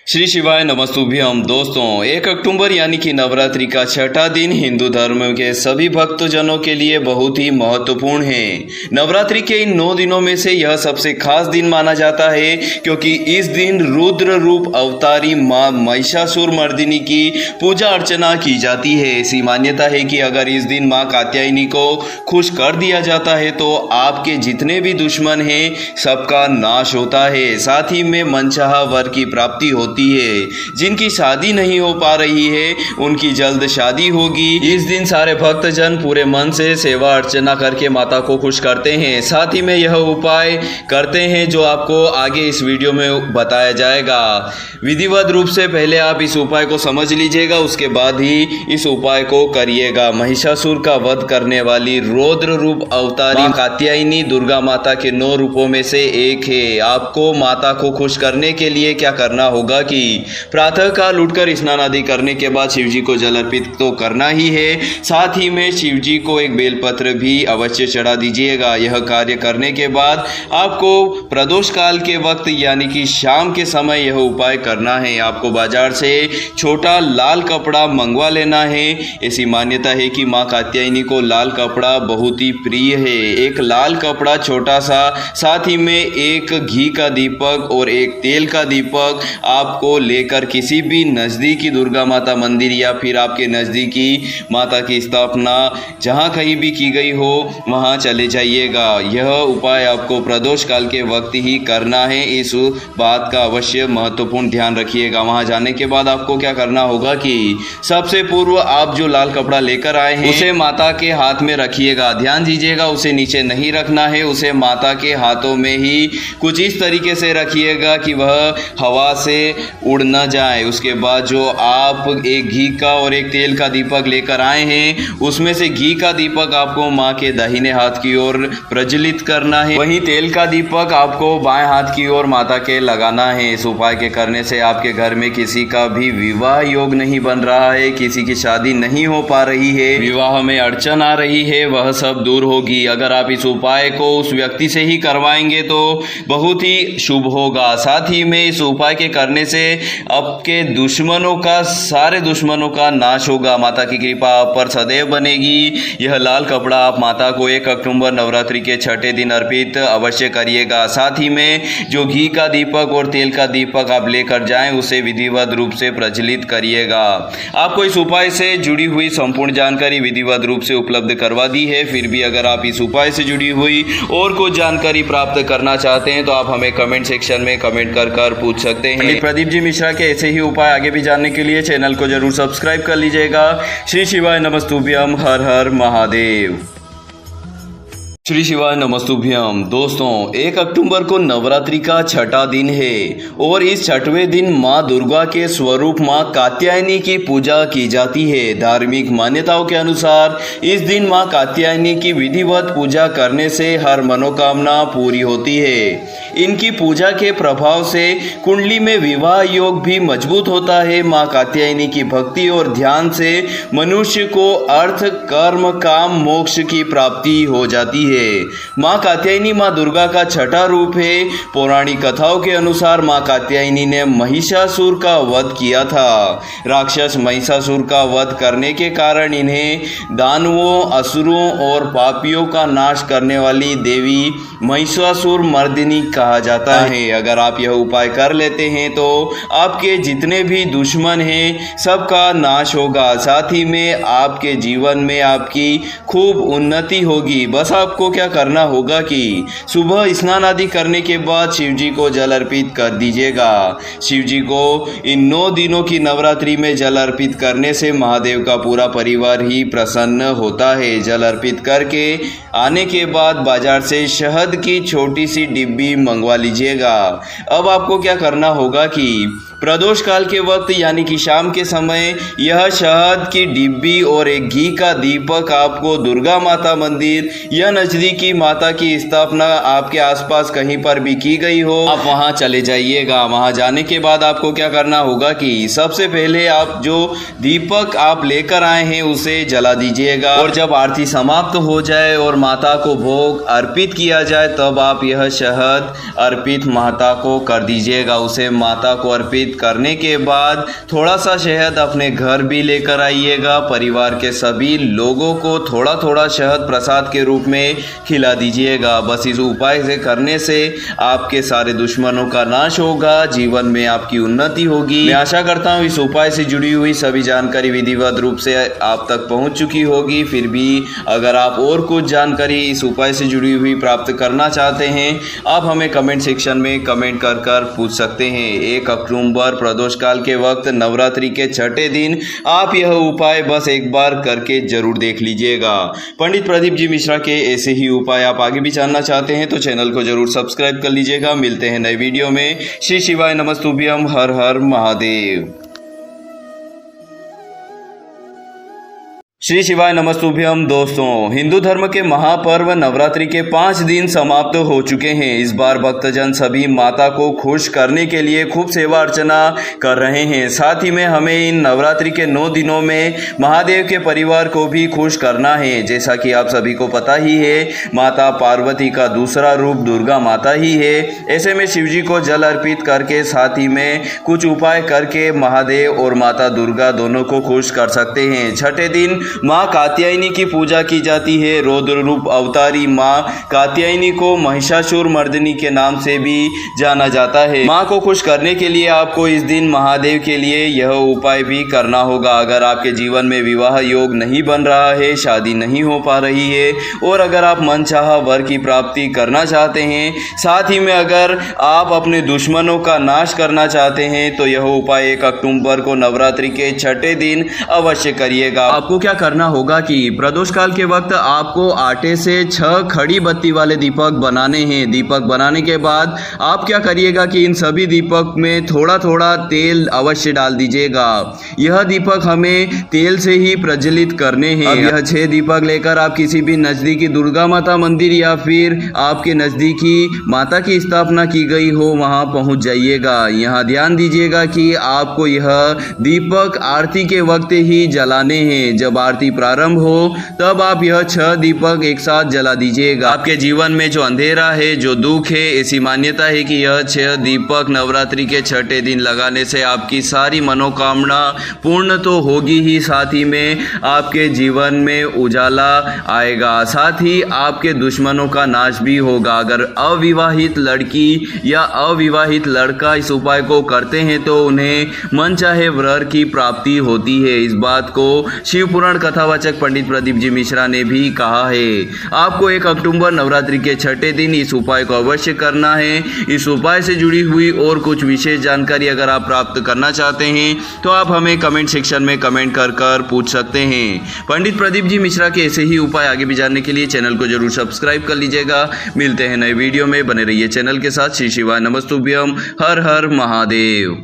श्री शिवाय नमस्तुभ्यम। दोस्तों 1 अक्टूबर यानी कि नवरात्रि का छठा दिन हिंदू धर्म के सभी भक्तजनों के लिए बहुत ही महत्वपूर्ण है। नवरात्रि के इन 9 दिनों में से यह सबसे खास दिन माना जाता है क्योंकि इस दिन रुद्र रूप अवतारी मां महिषासुर मर्दिनी की पूजा अर्चना की जाती है। ऐसी मान्यता है कि अगर इस दिन मां कात्यायनी को खुश कर दिया जाता है तो आपके जितने भी दुश्मन हैं सबका नाश होता है। साथ ही में मनचाहा वर की प्राप्ति होती है। जिनकी शादी नहीं हो पा रही है उनकी जल्द शादी होगी। इस दिन सारे भक्तजन पूरे मन से सेवा अर्चना करके माता को खुश करते हैं। साथ ही में यह उपाय करते हैं जो आपको आगे इस वीडियो में बताया जाएगा। विधिवत रूप से पहले आप इस उपाय को समझ लीजिएगा, उसके बाद ही इस उपाय को करिएगा। महिषासुर का वध करने वाली रौद्र रूप अवतारी कात्यायनी दुर्गा माता के 9 रूपों में से एक है। आपको माता को खुश करने के लिए क्या करना होगा कि प्रातः काल उठकर स्नान आदि करने के बाद शिवजी को जल अर्पित तो करना ही है। साथ ही में शिवजी को एक बेलपत्र भी अवश्य चढ़ा दीजिएगा। यह कार्य करने के बाद आपको प्रदोष काल के वक्त यानी कि शाम के समय यह उपाय करना है। आपको बाजार से छोटा लाल कपड़ा मंगवा लेना है। ऐसी मान्यता है कि मां कात्यायनी को लाल कपड़ा बहुत ही प्रिय है। एक लाल कपड़ा छोटा सा, साथ ही में एक घी का दीपक और एक तेल का दीपक आपको लेकर किसी भी नज़दीकी दुर्गा माता मंदिर या फिर आपके नज़दीकी माता की स्थापना जहाँ कहीं भी की गई हो वहाँ चले जाइएगा। यह उपाय आपको प्रदोष काल के वक्त ही करना है। इस बात का अवश्य महत्वपूर्ण ध्यान रखिएगा। वहाँ जाने के बाद आपको क्या करना होगा कि सबसे पूर्व आप जो लाल कपड़ा लेकर आए हैं उसे माता के हाथ में रखिएगा। ध्यान दीजिएगा, उसे नीचे नहीं रखना है, उसे माता के हाथों में ही कुछ इस तरीके से रखिएगा कि वह हवा से उड़ न जाए। उसके बाद जो आप एक घी का और एक तेल का दीपक लेकर आए हैं उसमें से घी का दीपक आपको माँ के दाहिने हाथ की ओर प्रज्वलित करना है, वहीं तेल का दीपक आपको बाएं हाथ की ओर माता के लगाना है। इस उपाय के करने से आपके घर में किसी का भी विवाह योग नहीं बन रहा है, किसी की शादी नहीं हो पा रही है, विवाह में अड़चन आ रही है, वह सब दूर होगी। अगर आप इस उपाय को उस व्यक्ति से ही करवाएंगे तो बहुत ही शुभ होगा। साथ ही में इस उपाय के करने से आपके दुश्मनों का, सारे दुश्मनों का नाश होगा। माता की कृपा आप पर सदैव बनेगी। यह लाल कपड़ा आप माता को 1 अक्टूबर नवरात्रि के छठे दिन अर्पित अवश्य करिएगा। साथ ही में जो घी का दीपक और तेल का दीपक आप लेकर जाएं उसे विधिवत रूप से प्रज्वलित करिएगा। आपको इस उपाय से जुड़ी हुई संपूर्ण जानकारी विधिवत रूप से उपलब्ध करवा दी है। फिर भी अगर आप इस उपाय से जुड़ी हुई और कुछ जानकारी प्राप्त करना चाहते हैं तो आप हमें कमेंट सेक्शन में कमेंट कर पूछ सकते हैं। प्रदीप जी मिश्रा के ऐसे ही उपाय आगे भी जानने के लिए चैनल को जरूर सब्सक्राइब कर लीजिएगा। श्री शिवाय नमस्तुभ्यम। हर हर महादेव। श्री शिवाय नमस्तुभ्यम। दोस्तों 1 अक्टूबर को नवरात्रि का छठा दिन है और इस छठवें दिन मां दुर्गा के स्वरूप मां कात्यायनी की पूजा की जाती है। धार्मिक मान्यताओं के अनुसार इस दिन मां कात्यायनी की विधिवत पूजा करने से हर मनोकामना पूरी होती है। इनकी पूजा के प्रभाव से कुंडली में विवाह योग भी मजबूत होता है। मां कात्यायनी की भक्ति और ध्यान से मनुष्य को अर्थ, कर्म, काम, मोक्ष की प्राप्ति हो जाती है। मां कात्यायनी मां दुर्गा का छठा रूप है। पौराणिक कथाओं के अनुसार मां कात्यायनी ने महिषासुर का वध किया था। राक्षस महिषासुर का वध करने के कारण इन्हें दानवों, असुरों और पापियों का नाश करने वाली देवी महिषासुर मर्दिनी कहा जाता है। अगर आप यह उपाय कर लेते हैं तो आपके जितने भी दुश्मन हैं सबका नाश होगा। साथ ही में आपके जीवन में आपकी खूब उन्नति होगी। बस आपको क्या करना होगा कि सुबह स्नान आदि करने के बाद शिवजी को जल अर्पित कर दीजिएगा। शिवजी को इन 9 दिनों की नवरात्रि में जल अर्पित करने से महादेव का पूरा परिवार ही प्रसन्न होता है। जल अर्पित करके आने के बाद बाजार से शहद की छोटी सी डिब्बी मंगवा लीजिएगा। अब आपको क्या करना होगा कि प्रदोष काल के वक्त यानी कि शाम के समय यह शहद की डिब्बी और एक घी का दीपक आपको दुर्गा माता मंदिर या नजदीकी माता की स्थापना आपके आसपास कहीं पर भी की गई हो आप वहां चले जाइएगा। वहां जाने के बाद आपको क्या करना होगा कि सबसे पहले आप जो दीपक आप लेकर आए हैं उसे जला दीजिएगा और जब आरती समाप्त हो जाए और माता को भोग अर्पित किया जाए तब आप यह शहद अर्पित माता को कर दीजिएगा। उसे माता को अर्पित करने के बाद थोड़ा सा शहद अपने घर भी लेकर आइएगा। परिवार के सभी लोगों को थोड़ा थोड़ा शहद प्रसाद के रूप में खिला दीजिएगा। बस इस उपाय से करने से आपके सारे दुश्मनों का नाश होगा, जीवन में आपकी उन्नति होगी। मैं आशा करता हूँ इस उपाय से जुड़ी हुई सभी जानकारी विधिवत रूप से आप तक पहुँच चुकी होगी। फिर भी अगर आप और कुछ जानकारी इस उपाय से जुड़ी हुई प्राप्त करना चाहते हैं, आप हमें कमेंट सेक्शन में कमेंट कर पूछ सकते हैं। 1 अक्टूबर प्रदोष काल के वक्त नवरात्रि के छठे दिन आप यह उपाय बस एक बार करके जरूर देख लीजिएगा। पंडित प्रदीप जी मिश्रा के ऐसे ही उपाय आप आगे भी जानना चाहते हैं तो चैनल को जरूर सब्सक्राइब कर लीजिएगा। मिलते हैं नए वीडियो में। श्री शिवाय नमस्तुभ्यम। हर हर महादेव। श्री शिवाय नमस्तुभ्यम। दोस्तों, हिंदू धर्म के महापर्व नवरात्रि के 5 दिन समाप्त हो चुके हैं। इस बार भक्तजन सभी माता को खुश करने के लिए खूब सेवा अर्चना कर रहे हैं। साथ ही में हमें इन नवरात्रि के 9 दिनों में महादेव के परिवार को भी खुश करना है। जैसा कि आप सभी को पता ही है, माता पार्वती का दूसरा रूप दुर्गा माता ही है। ऐसे में शिव जी को जल अर्पित करके साथ ही में कुछ उपाय करके महादेव और माता दुर्गा दोनों को खुश कर सकते हैं। छठे दिन माँ कात्यायनी की पूजा की जाती है। रौद्र रूप अवतारी माँ कात्यायनी को महिषासुर मर्दिनी के नाम से भी जाना जाता है। माँ को खुश करने के लिए आपको इस दिन महादेव के लिए यह उपाय भी करना होगा। अगर आपके जीवन में विवाह योग नहीं बन रहा है, शादी नहीं हो पा रही है और अगर आप मनचाहा वर की प्राप्ति करना चाहते हैं, साथ ही में अगर आप अपने दुश्मनों का नाश करना चाहते हैं तो यह उपाय 1 अक्टूबर को नवरात्रि के छठे दिन अवश्य करिएगा। आपको क्या करना होगा कि प्रदोष काल के वक्त आपको आटे से 6 खड़ी बत्ती वाले दीपक बनाने हैं। दीपक बनाने के बाद आप क्या करिएगा कि इन सभी दीपक में थोड़ा थोड़ा तेल अवश्य डाल दीजिएगा। यह दीपक हमें तेल से ही प्रज्वलित करने हैं। अब यह 6 दीपक लेकर आप किसी भी नजदीकी दुर्गा माता मंदिर या फिर आपके नजदीकी माता की स्थापना की गई हो वहां पहुंच जाइएगा। यहाँ ध्यान दीजिएगा कि आपको यह दीपक आरती के वक्त ही जलाने हैं। जब आरती प्रारंभ हो तब आप यह 6 दीपक एक साथ जला दीजिएगा। आपके जीवन में जो अंधेरा है, जो दुख है, ऐसी मान्यता है कि यह 6 दीपक नवरात्रि के छठे दिन लगाने से आपकी सारी मनोकामना पूर्ण तो होगी ही, साथ ही में आपके जीवन में उजाला आएगा, साथ ही आपके दुश्मनों का नाश भी होगा। अगर अविवाहित लड़की या अविवाहित लड़का इस उपाय को करते हैं तो उन्हें मनचाहे वर की प्राप्ति होती है। इस बात को शिव पुराण कथावाचक पंडित प्रदीप जी मिश्रा ने भी कहा है। आपको 1 अक्टूबर नवरात्रि के छठे दिन इस उपाय को अवश्य करना है। इस उपाय से जुड़ी हुई और कुछ विशेष जानकारी अगर आप प्राप्त करना चाहते हैं तो आप हमें कमेंट सेक्शन में कमेंट कर पूछ सकते हैं। पंडित प्रदीप जी मिश्रा के ऐसे ही उपाय आगे भी जानने के लिए चैनल को जरूर सब्सक्राइब कर लीजिएगा। मिलते हैं नए वीडियो में, बने रहिए चैनल के साथ। श्री शिवाय नमस्तुभ्यम। हर हर महादेव।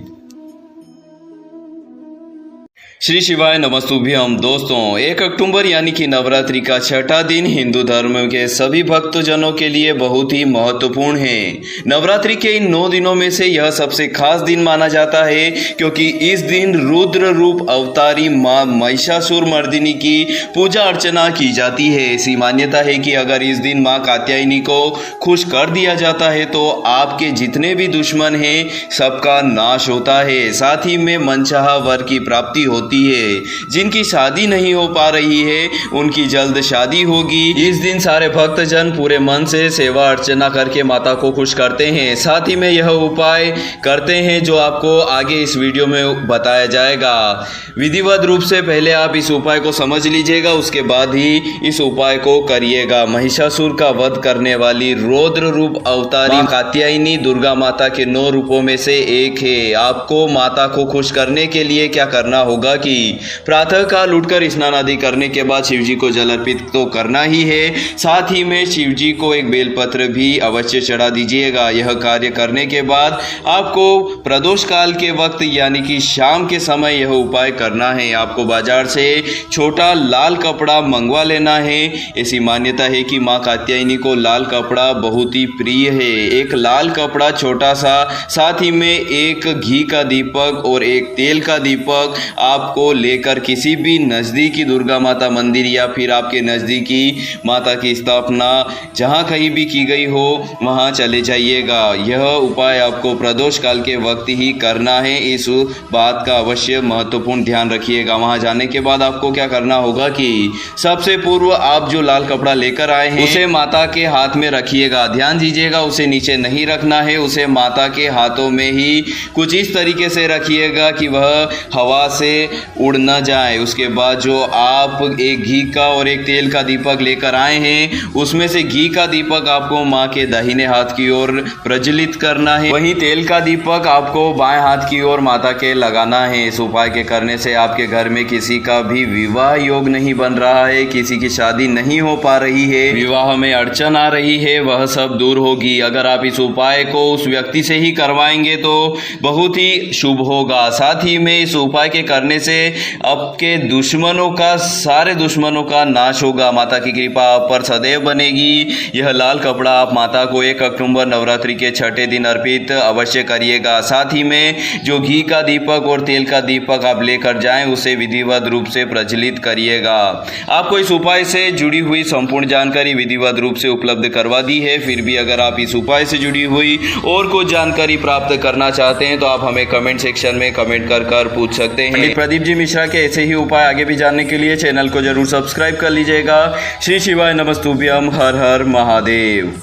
श्री शिवाय नमस्तुभ्यम। दोस्तों, 1 अक्टूबर यानी कि नवरात्रि का छठा दिन हिंदू धर्म के सभी भक्तजनों के लिए बहुत ही महत्वपूर्ण है। नवरात्रि के इन 9 दिनों में से यह सबसे खास दिन माना जाता है क्योंकि इस दिन रुद्र रूप अवतारी माँ महिषासुर मर्दिनी की पूजा अर्चना की जाती है। ऐसी मान्यता है कि अगर इस दिन माँ कात्यायनी को खुश कर दिया जाता है तो आपके जितने भी दुश्मन हैं सबका नाश होता है, साथ ही में मनचाहा वर की प्राप्ति होती है। जिनकी शादी नहीं हो पा रही है उनकी जल्द शादी होगी। इस दिन सारे भक्तजन पूरे मन से सेवा अर्चना करके माता को खुश करते हैं। साथ ही में यह उपाय करते हैं जो आपको आगे इस वीडियो में बताया जाएगा। विधिवत रूप से पहले आप इस उपाय को समझ लीजिएगा, उसके बाद ही इस उपाय को करिएगा। महिषासुर का वध करने वाली रौद्र रूप अवतारी कात्यायनी दुर्गा माता के 9 रूपों में से एक है। आपको माता को खुश करने के लिए क्या करना होगा कि प्रातः काल उठकर स्नान आदि करने के बाद शिवजी को जल अर्पित तो करना ही है, साथ ही में शिवजी को एक बेलपत्र भी अवश्य चढ़ा दीजिएगा। यह कार्य करने के बाद आपको प्रदोष काल के वक्त यानी कि शाम के समय यह उपाय करना है। आपको बाजार से छोटा लाल कपड़ा मंगवा लेना है। ऐसी मान्यता है कि माँ कात्यायनी को लाल कपड़ा बहुत ही प्रिय है। एक लाल कपड़ा छोटा सा, साथ ही में एक घी का दीपक और एक तेल का दीपक आप आपको लेकर किसी भी नज़दीकी दुर्गा माता मंदिर या फिर आपके नज़दीकी माता की स्थापना जहाँ कहीं भी की गई हो वहाँ चले जाइएगा। यह उपाय आपको प्रदोष काल के वक्त ही करना है, इस बात का अवश्य महत्वपूर्ण ध्यान रखिएगा। वहाँ जाने के बाद आपको क्या करना होगा कि सबसे पूर्व आप जो लाल कपड़ा लेकर आए हैं उसे माता के हाथ में रखिएगा। ध्यान दीजिएगा, उसे नीचे नहीं रखना है, उसे माता के हाथों में ही कुछ इस तरीके से रखिएगा कि वह हवा से उड़ न जाए। उसके बाद जो आप एक घी का और एक तेल का दीपक लेकर आए हैं उसमें से घी का दीपक आपको माँ के दाहिने हाथ की ओर प्रज्वलित करना है, वहीं तेल का दीपक आपको बाएं हाथ की ओर माता के लगाना है। इस उपाय के करने से आपके घर में किसी का भी विवाह योग नहीं बन रहा है, किसी की शादी नहीं हो पा रही है, विवाह में अड़चन आ रही है, वह सब दूर होगी। अगर आप इस उपाय को उस व्यक्ति से ही करवाएंगे तो बहुत ही शुभ होगा। साथ ही में इस उपाय के करने से आपके दुश्मनों का, सारे दुश्मनों का नाश होगा। माता की कृपा आप पर सदैव बनेगी। यह लाल कपड़ा आप माता को 1 अक्टूबर नवरात्रि के छठे दिन अर्पित अवश्य करिएगा। साथ ही में जो घी का दीपक और तेल का दीपक आप लेकर जाएं उसे विधिवत रूप से प्रज्वलित करिएगा। आपको इस उपाय से जुड़ी हुई संपूर्ण जानकारी विधिवत रूप से उपलब्ध करवा दी है। फिर भी अगर आप इस उपाय से जुड़ी हुई और कुछ जानकारी प्राप्त करना चाहते हैं तो आप हमें कमेंट सेक्शन में कमेंट कर पूछ सकते हैं। पंडित प्रदीप जी मिश्रा के ऐसे ही उपाय आगे भी जानने के लिए चैनल को जरूर सब्सक्राइब कर लीजिएगा। श्री शिवाय नमस्तुभ्यम। हर हर महादेव।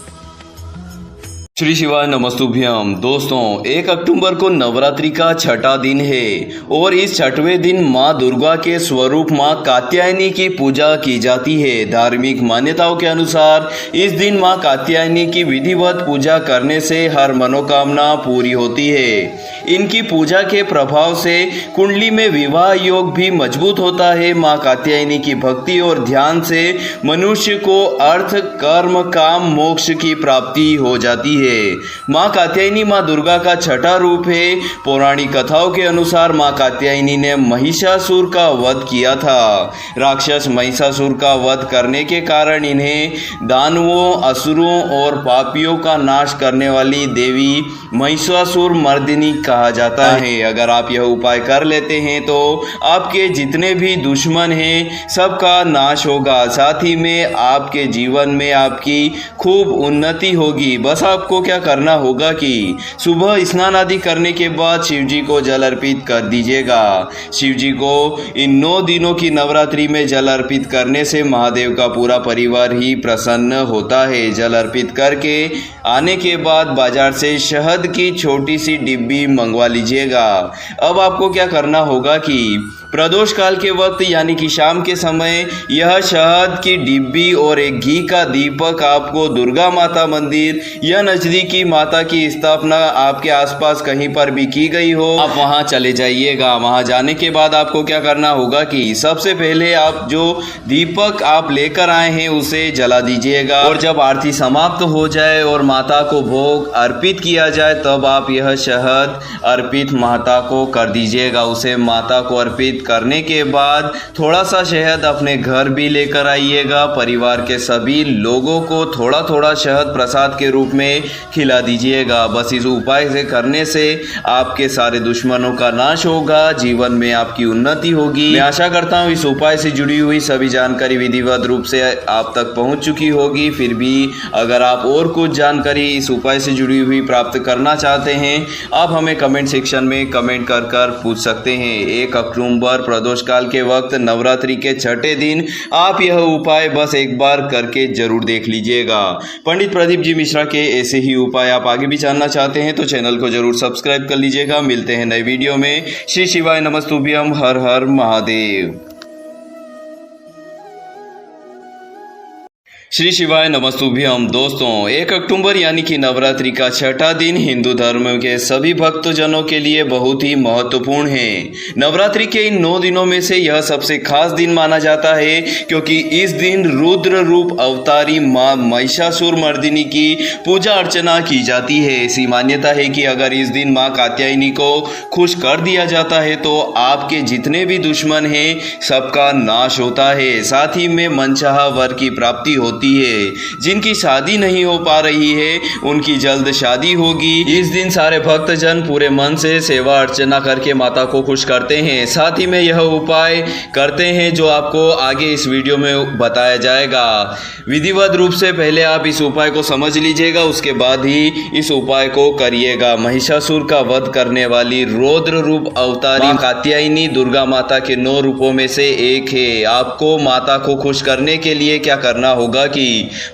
श्री शिवाय नमस्तुभ्यम। दोस्तों, 1 अक्टूबर को नवरात्रि का छठा दिन है और इस छठवें दिन माँ दुर्गा के स्वरूप माँ कात्यायनी की पूजा की जाती है। धार्मिक मान्यताओं के अनुसार इस दिन माँ कात्यायनी की विधिवत पूजा करने से हर मनोकामना पूरी होती है। इनकी पूजा के प्रभाव से कुंडली में विवाह योग भी मजबूत होता है। माँ कात्यायनी की भक्ति और ध्यान से मनुष्य को अर्थ, कर्म, काम, मोक्ष की प्राप्ति हो जाती है। माँ कात्यायनी माँ दुर्गा का छठा रूप है। पौराणिक कथाओं के अनुसार माँ कात्यायनी ने महिषासुर का वध किया था। राक्षस महिषासुर का वध करने के कारण इन्हें दानवों, असुरों और पापियों का नाश करने वाली देवी महिषासुर मर्दिनी कहा जाता है। अगर आप यह उपाय कर लेते हैं तो आपके जितने भी दुश्मन हैं सबका नाश होगा। साथ ही में आपके जीवन में आपकी खूब उन्नति होगी। बस आपको क्या करना होगा कि सुबह स्नान आदि करने के बाद शिव जी को जल अर्पित कर दीजिएगा। शिव जी को इन 9 दिनों की नवरात्रि में जल अर्पित करने से महादेव का पूरा परिवार ही प्रसन्न होता है। जल अर्पित करके आने के बाद बाजार से शहद की छोटी सी डिब्बी मंगवा लीजिएगा। अब आपको क्या करना होगा कि प्रदोष काल के वक्त यानी कि शाम के समय यह शहद की डिब्बी और एक घी का दीपक आपको दुर्गा माता मंदिर या नजदीकी माता की स्थापना आपके आसपास कहीं पर भी की गई हो, आप वहां चले जाइएगा। वहां जाने के बाद आपको क्या करना होगा कि सबसे पहले आप जो दीपक आप लेकर आए हैं उसे जला दीजिएगा और जब आरती समाप्त हो जाए और माता को भोग अर्पित किया जाए तब आप यह शहद अर्पित माता को कर दीजिएगा। उसे माता को अर्पित करने के बाद थोड़ा सा शहद अपने घर भी लेकर आइएगा। परिवार के सभी लोगों को थोड़ा थोड़ा शहद प्रसाद के रूप में खिला दीजिएगा। बस इस उपाय से करने से आपके सारे दुश्मनों का नाश होगा, जीवन में आपकी उन्नति होगी। मैं आशा करता हूँ इस उपाय से जुड़ी हुई सभी जानकारी विधिवत रूप से आप तक पहुँच चुकी होगी। फिर भी अगर आप और कुछ जानकारी इस उपाय से जुड़ी हुई प्राप्त करना चाहते हैं आप हमें कमेंट सेक्शन में कमेंट कर पूछ सकते हैं। 1 अक्टूबर प्रदोष काल के वक्त नवरात्रि के छठे दिन आप यह उपाय बस एक बार करके जरूर देख लीजिएगा। पंडित प्रदीप जी मिश्रा के ऐसे ही उपाय आप आगे भी जानना चाहते हैं तो चैनल को जरूर सब्सक्राइब कर लीजिएगा। मिलते हैं नए वीडियो में। श्री शिवाय नमस्तुभ्यम। हर हर महादेव। श्री शिवाय नमस्तुभ्यम। दोस्तों, 1 अक्टूबर यानी कि नवरात्रि का छठा दिन हिंदू धर्म के सभी भक्तजनों के लिए बहुत ही महत्वपूर्ण है। नवरात्रि के इन 9 दिनों में से यह सबसे खास दिन माना जाता है क्योंकि इस दिन रुद्र रूप अवतारी माँ महिषासुर मर्दिनी की पूजा अर्चना की जाती है। ऐसी मान्यता है कि अगर इस दिन माँ कात्यायनी को खुश कर दिया जाता है तो आपके जितने भी दुश्मन हैं सबका नाश होता है। साथ ही में मनचाहा वर की प्राप्ति होती होती है। जिनकी शादी नहीं हो पा रही है उनकी जल्द शादी होगी। इस दिन सारे भक्तजन पूरे मन से सेवा अर्चना करके माता को खुश करते हैं। साथ ही में यह उपाय करते हैं जो आपको आगे इस वीडियो में बताया जाएगा। विधिवत रूप से पहले आप इस उपाय को समझ लीजिएगा, उसके बाद ही इस उपाय को करिएगा। महिषासुर का वध करने वाली रौद्र रूप अवतारी कात्यायनी दुर्गा माता के 9 रूपों में से एक है। आपको माता को खुश करने के लिए क्या करना होगा कि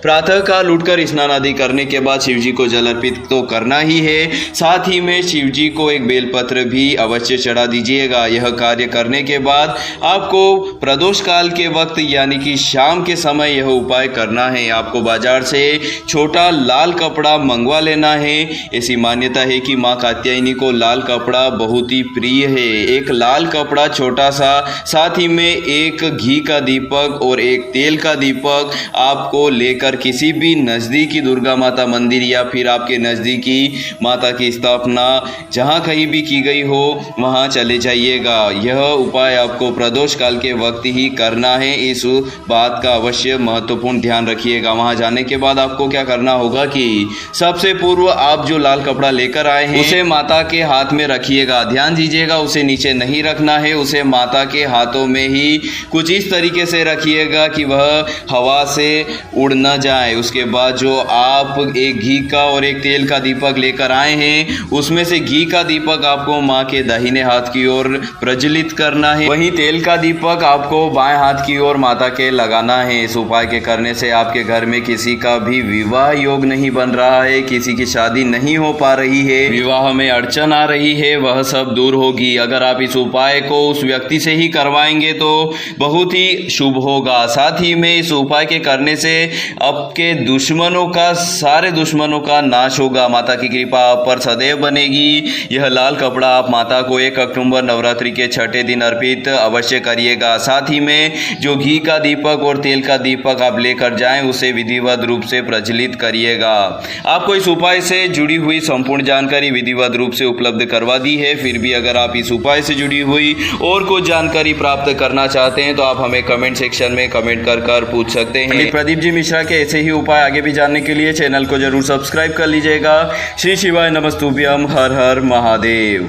प्रातः काल उठकर स्नान आदि करने के बाद शिव जी को जल अर्पित तो करना ही है, साथ ही में शिव जी को एक बेलपत्र भी अवश्य चढ़ा दीजिएगा। यह कार्य करने के बाद आपको प्रदोष काल के वक्त यानी कि शाम के समय यह उपाय करना है। आपको बाजार से छोटा लाल कपड़ा मंगवा लेना है। ऐसी मान्यता है कि माँ कात्यायनी को लाल कपड़ा बहुत ही प्रिय है। एक लाल कपड़ा छोटा सा, साथ ही में एक घी का दीपक और एक तेल का दीपक आपको लेकर किसी भी नज़दीकी दुर्गा माता मंदिर या फिर आपके नज़दीकी माता की स्थापना जहाँ कहीं भी की गई हो वहाँ चले जाइएगा। यह उपाय आपको प्रदोष काल के वक्त ही करना है, इस बात का अवश्य महत्वपूर्ण ध्यान रखिएगा। वहाँ जाने के बाद आपको क्या करना होगा कि सबसे पूर्व आप जो लाल कपड़ा लेकर आए हैं उसे माता के हाथ में रखिएगा। ध्यान दीजिएगा, उसे नीचे नहीं रखना है, उसे माता के हाथों में ही कुछ इस तरीके से रखिएगा कि वह हवा से उड़ न जाए। उसके बाद जो आप एक घी का और एक तेल का दीपक लेकर आए हैं उसमें से घी का दीपक आपको माँ के दाहिने हाथ की ओर प्रज्वलित करना है, वहीं तेल का दीपक आपको बाएं हाथ की ओर माता के लगाना है। इस उपाय के करने से आपके घर में किसी का भी विवाह योग नहीं बन रहा है, किसी की शादी नहीं हो पा रही है, विवाह में अड़चन आ रही है, वह सब दूर होगी। अगर आप इस उपाय को उस व्यक्ति से ही करवाएंगे तो बहुत ही शुभ होगा। साथ ही में इस उपाय के करने से आपके दुश्मनों का, सारे दुश्मनों का नाश होगा। माता की कृपा आप पर सदैव बनेगी। यह लाल कपड़ा आप माता को 1 अक्टूबर नवरात्रि के 6ठे दिन अर्पित अवश्य करिएगा। साथ ही में जो घी का दीपक और तेल का दीपक आप लेकर जाएं उसे विधिवत रूप से प्रज्वलित करिएगा। आपको इस उपाय से जुड़ी हुई संपूर्ण जानकारी विधिवत रूप से उपलब्ध करवा दी है। फिर भी अगर आप इस उपाय से जुड़ी हुई और कुछ जानकारी प्राप्त करना चाहते हैं तो आप हमें कमेंट सेक्शन में कमेंट कर पूछ सकते हैं। प्रदीप जी मिश्रा के ऐसे ही उपाय आगे भी जानने के लिए चैनल को जरूर सब्सक्राइब कर लीजिएगा। श्री शिवाय नमस्तुभ्यम। हर हर महादेव।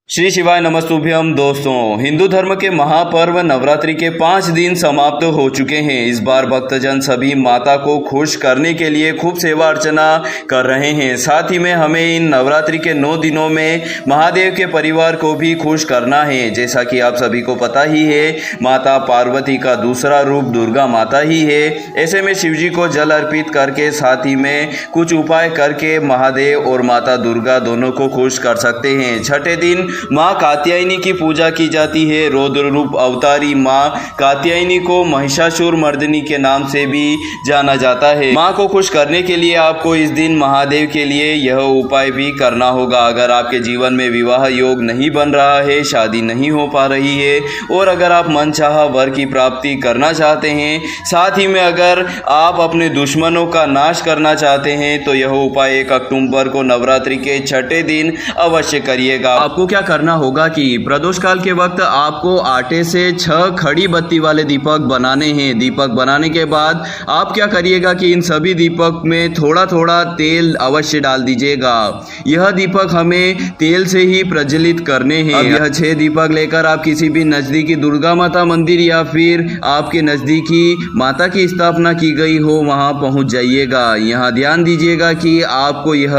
श्री शिवाय नमस्तुभ्यम। दोस्तों, हिंदू धर्म के महापर्व नवरात्रि के 5 दिन समाप्त हो चुके हैं। इस बार भक्तजन सभी माता को खुश करने के लिए खूब सेवा अर्चना कर रहे हैं। साथ ही में हमें इन नवरात्रि के 9 दिनों में महादेव के परिवार को भी खुश करना है। जैसा कि आप सभी को पता ही है, माता पार्वती का दूसरा रूप दुर्गा माता ही है। ऐसे में शिव जी को जल अर्पित करके साथ ही में कुछ उपाय करके महादेव और माता दुर्गा दोनों को खुश कर सकते हैं। 6ठे दिन माँ कात्यायनी की पूजा की जाती है। रौद्र रूप अवतारी माँ कात्यायनी को महिषासुर मर्दिनी के नाम से भी जाना जाता है। माँ को खुश करने के लिए आपको इस दिन महादेव के लिए यह उपाय भी करना होगा। अगर आपके जीवन में विवाह योग नहीं बन रहा है, शादी नहीं हो पा रही है और अगर आप मनचाहा वर की प्राप्ति करना चाहते हैं, साथ ही में अगर आप अपने दुश्मनों का नाश करना चाहते हैं तो यह उपाय 1 अक्टूबर को नवरात्रि के 6ठे दिन अवश्य करिएगा। आपको क्या करना होगा कि प्रदोष काल के वक्त आपको आटे से 6 खड़ी बत्ती वाले दीपक बनाने हैं। दीपक बनाने के बाद आप क्या करिएगा कि इन सभी दीपक में थोड़ा थोड़ा तेल अवश्य डाल दीजिएगा। यह दीपक हमें तेल से ही प्रज्वलित करने हैं। अब यह 6 दीपक लेकर आप किसी भी नजदीकी दुर्गा माता मंदिर या फिर आपके नजदीकी माता की स्थापना की गई हो वहां पहुंच जाइएगा। यहाँ ध्यान दीजिएगा कि आपको यह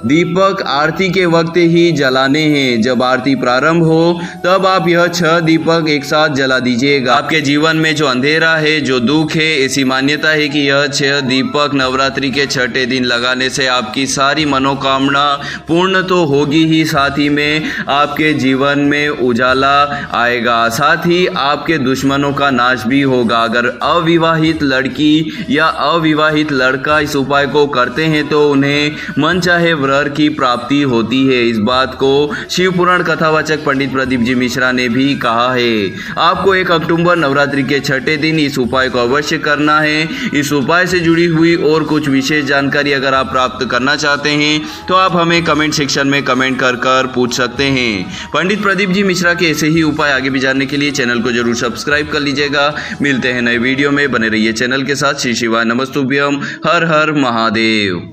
दीपक आरती के वक्त ही जलाने हैं। जब आरती प्रारंभ हो तब आप यह 6 दीपक एक साथ जला दीजिएगा। आपके जीवन में जो अंधेरा है, जो दुख है, ऐसी मान्यता है कि यह 6 दीपक नवरात्रि के 6ठे दिन लगाने से आपकी सारी मनोकामना पूर्ण तो होगी ही, साथ ही में आपके जीवन में उजाला आएगा, साथ ही आपके दुश्मनों का नाश भी होगा। अगर अविवाहित लड़की या अविवाहित लड़का इस उपाय को करते हैं तो उन्हें मनचाहे वर की प्राप्ति होती है। इस बात को शिव पुराण कथावाचक पंडित प्रदीप जी मिश्रा ने भी कहा है। आपको 1 अक्टूबर नवरात्रि के छठे दिन इस उपाय को अवश्य करना है। इस उपाय से जुड़ी हुई और कुछ विशेष जानकारी अगर आप प्राप्त करना चाहते हैं तो आप हमें कमेंट सेक्शन में कमेंट कर पूछ सकते हैं। पंडित प्रदीप जी मिश्रा के ऐसे ही उपाय आगे भी जानने के लिए चैनल को जरूर सब्सक्राइब कर लीजिएगा। मिलते हैं नए वीडियो में, बने रहिए चैनल के साथ। श्री शिवाय नमस्तुभ्यम। हर हर महादेव।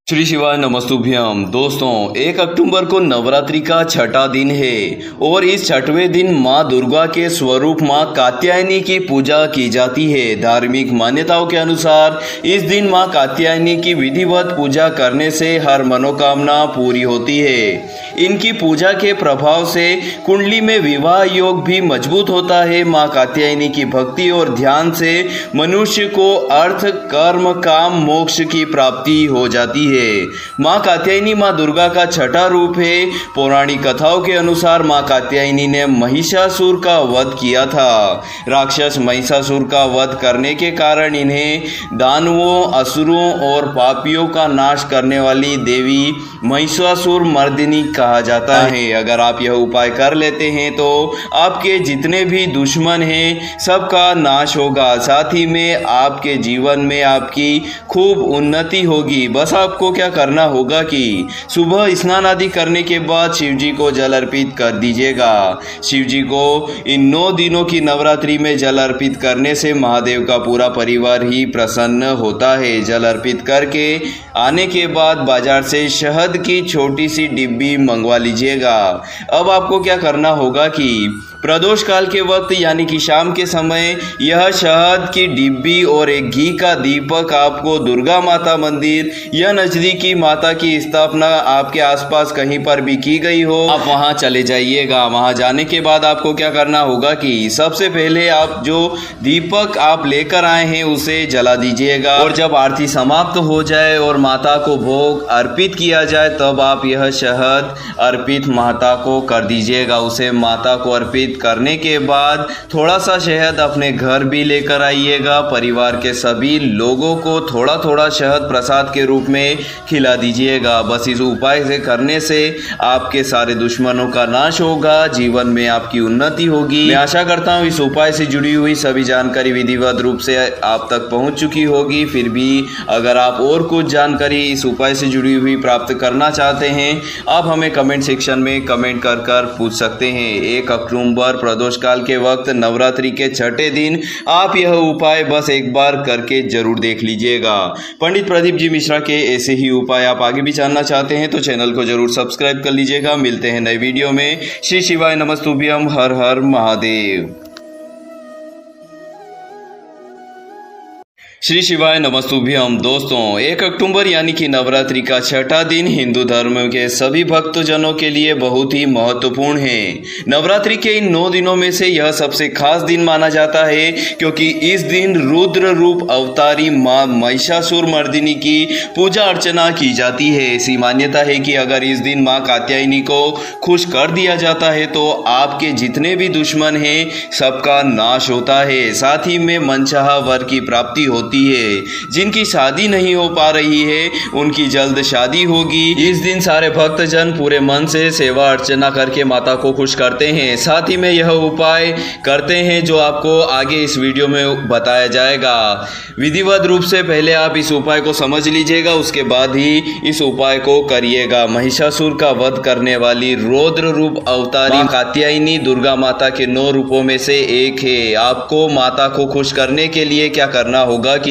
श्री शिवाय नमस्तुभ्यम। दोस्तों, 1 अक्टूबर को नवरात्रि का छठा दिन है और इस छठवें दिन माँ दुर्गा के स्वरूप माँ कात्यायनी की पूजा की जाती है। धार्मिक मान्यताओं के अनुसार इस दिन माँ कात्यायनी की विधिवत पूजा करने से हर मनोकामना पूरी होती है। इनकी पूजा के प्रभाव से कुंडली में विवाह योग भी मजबूत होता है। माँ कात्यायनी की भक्ति और ध्यान से मनुष्य को अर्थ, कर्म, काम, मोक्ष की प्राप्ति हो जाती है। माँ कात्यायनी माँ दुर्गा का छठा रूप है। पौराणिक कथाओं के अनुसार माँ कात्यायनी ने महिषासुर का वध किया था। राक्षस महिषासुर का वध करने के कारण इन्हें दानवों, असुरों और पापियों का नाश करने वाली देवी महिषासुर मर्दिनी कहा जाता है। अगर आप यह उपाय कर लेते हैं तो आपके जितने भी दुश्मन हैं सबका नाश होगा। साथ ही में आपके जीवन में आपकी खूब उन्नति होगी। बस आपको क्या करना होगा कि सुबह स्नान आदि करने के बाद शिव जी को जल अर्पित कर दीजिएगा। शिव जी को इन 9 दिनों की नवरात्रि में जल अर्पित करने से महादेव का पूरा परिवार ही प्रसन्न होता है। जल अर्पित करके आने के बाद बाजार से शहद की छोटी सी डिब्बी मंगवा लीजिएगा। अब आपको क्या करना होगा कि प्रदोष काल के वक्त यानी कि शाम के समय यह शहद की डिब्बी और एक घी का दीपक आपको दुर्गा माता मंदिर या नजदीकी माता की स्थापना आपके आसपास कहीं पर भी की गई हो, आप वहां चले जाइएगा। वहां जाने के बाद आपको क्या करना होगा कि सबसे पहले आप जो दीपक आप लेकर आए हैं उसे जला दीजिएगा और जब आरती समाप्त हो जाए और माता को भोग अर्पित किया जाए तब आप यह शहद अर्पित माता को कर दीजिएगा। उसे माता को अर्पित करने के बाद थोड़ा सा शहद अपने घर भी लेकर आइएगा। परिवार के सभी लोगों को थोड़ा थोड़ा शहद प्रसाद के रूप में खिला दीजिएगा। बस इस उपाय से करने से आपके सारे दुश्मनों का नाश होगा, जीवन में आपकी उन्नति होगी। मैं आशा करता हूँ इस उपाय से जुड़ी हुई सभी जानकारी विधिवत रूप से आप तक पहुँच चुकी होगी। फिर भी अगर आप और कुछ जानकारी इस उपाय से जुड़ी हुई प्राप्त करना चाहते हैं आप हमें कमेंट सेक्शन में कमेंट कर पूछ सकते हैं। 1 अक्टूबर प्रदोष काल के वक्त नवरात्रि के छठे दिन आप यह उपाय बस एक बार करके जरूर देख लीजिएगा। पंडित प्रदीप जी मिश्रा के ऐसे ही उपाय आप आगे भी जानना चाहते हैं तो चैनल को जरूर सब्सक्राइब कर लीजिएगा। मिलते हैं नए वीडियो में। श्री शिवाय नमस्तुभ्यम। हर हर महादेव। श्री शिवाय नमस्तुभ्यम। दोस्तों, 1 अक्टूबर यानी कि नवरात्रि का छठा दिन हिंदू धर्म के सभी भक्तजनों के लिए बहुत ही महत्वपूर्ण है। नवरात्रि के इन 9 दिनों में से यह सबसे खास दिन माना जाता है क्योंकि इस दिन रुद्र रूप अवतारी माँ महिषासुर मर्दिनी की पूजा अर्चना की जाती है। ऐसी मान्यता है कि अगर इस दिन माँ कात्यायनी को खुश कर दिया जाता है तो आपके जितने भी दुश्मन हैं सबका नाश होता है। साथ ही में मनचाहा वर की प्राप्ति होती है। जिनकी शादी नहीं हो पा रही है उनकी जल्द शादी होगी। इस दिन सारे भक्तजन पूरे मन से सेवा अर्चना करके माता को खुश करते हैं। साथ ही में यह उपाय करते हैं जो आपको आगे इस वीडियो में बताया जाएगा। विधिवत रूप से पहले आप इस उपाय को समझ लीजिएगा, उसके बाद ही इस उपाय को करिएगा। महिषासुर का वध करने वाली रौद्र रूप अवतारी कात्यायनी दुर्गा माता के 9 रूपों में से एक है। आपको माता को खुश करने के लिए क्या करना होगा कि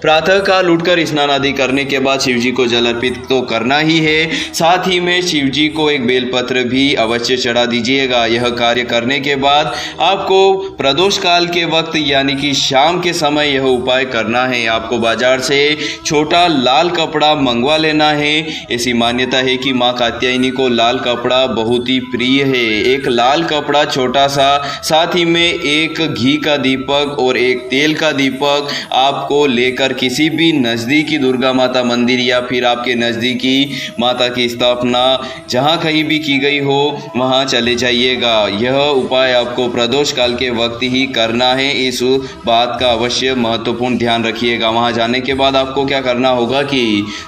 प्रातः काल उठकर स्नान आदि करने के बाद शिवजी को जल अर्पित तो करना ही है। साथ ही में शिवजी को एक बेलपत्र भी अवश्य चढ़ा दीजिएगा। यह कार्य करने के बाद आपको प्रदोष काल के वक्त यानी कि शाम के समय यह उपाय करना है। आपको बाजार से छोटा लाल कपड़ा मंगवा लेना है। ऐसी मान्यता है कि माँ कात्यायनी को लाल कपड़ा बहुत ही प्रिय है। एक लाल कपड़ा छोटा सा, साथ ही में एक घी का दीपक और एक तेल का दीपक आप आपको लेकर किसी भी नज़दीकी दुर्गा माता मंदिर या फिर आपके नज़दीकी माता की स्थापना जहाँ कहीं भी की गई हो वहाँ चले जाइएगा। यह उपाय आपको प्रदोष काल के वक्त ही करना है, इस बात का अवश्य महत्वपूर्ण ध्यान रखिएगा। वहाँ जाने के बाद आपको क्या करना होगा कि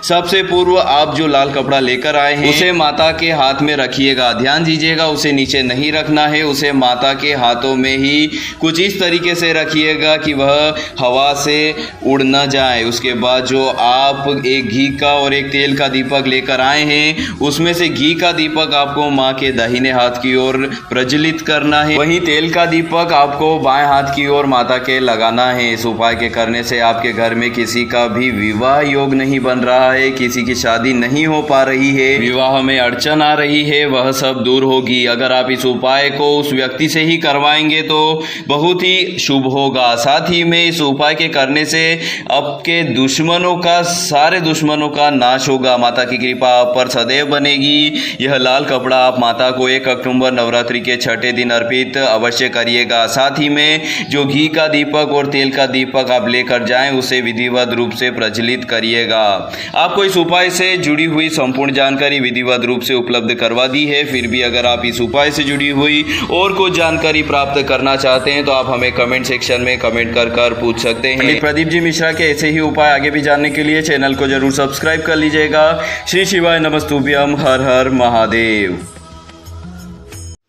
सबसे पूर्व आप जो लाल कपड़ा लेकर आए हैं उसे माता के हाथ में रखिएगा। ध्यान दीजिएगा, उसे नीचे नहीं रखना है, उसे माता के हाथों में ही कुछ इस तरीके से रखिएगा कि वह हवा से उड़ न जाए। उसके बाद जो आप एक घी का और एक तेल का दीपक लेकर आए हैं उसमें से घी का दीपक आपको माँ के दाहिने हाथ की ओर प्रज्वलित करना है, वहीं तेल का दीपक आपको बाएं हाथ की ओर माता के लगाना है। इस उपाय के करने से आपके घर में किसी का भी विवाह योग नहीं बन रहा है, किसी की शादी नहीं हो पा रही है, विवाह में अड़चन आ रही है, वह सब दूर होगी। अगर आप इस उपाय को उस व्यक्ति से ही करवाएंगे तो बहुत ही शुभ होगा। साथ ही में इस उपाय के करने से आपके दुश्मनों का, सारे दुश्मनों का नाश होगा। माता की कृपा आप पर सदैव बनेगी। यह लाल कपड़ा आप माता को 1 अक्टूबर नवरात्रि के छठे दिन अर्पित अवश्य करिएगा। साथ ही में जो घी का दीपक और तेल का दीपक आप लेकर जाएं उसे विधिवत रूप से प्रज्वलित करिएगा। आपको इस उपाय से जुड़ी हुई संपूर्ण जानकारी विधिवत रूप से उपलब्ध करवा दी है। फिर भी अगर आप इस उपाय से जुड़ी हुई और कुछ जानकारी प्राप्त करना चाहते हैं तो आप हमें कमेंट सेक्शन में कमेंट कर पूछ सकते हैं। पंडित प्रदीप जी मिश्रा के ऐसे ही उपाय आगे भी जानने के लिए चैनल को जरूर सब्सक्राइब कर लीजिएगा। श्री शिवाय नमस्तुभ्यम। हर हर महादेव।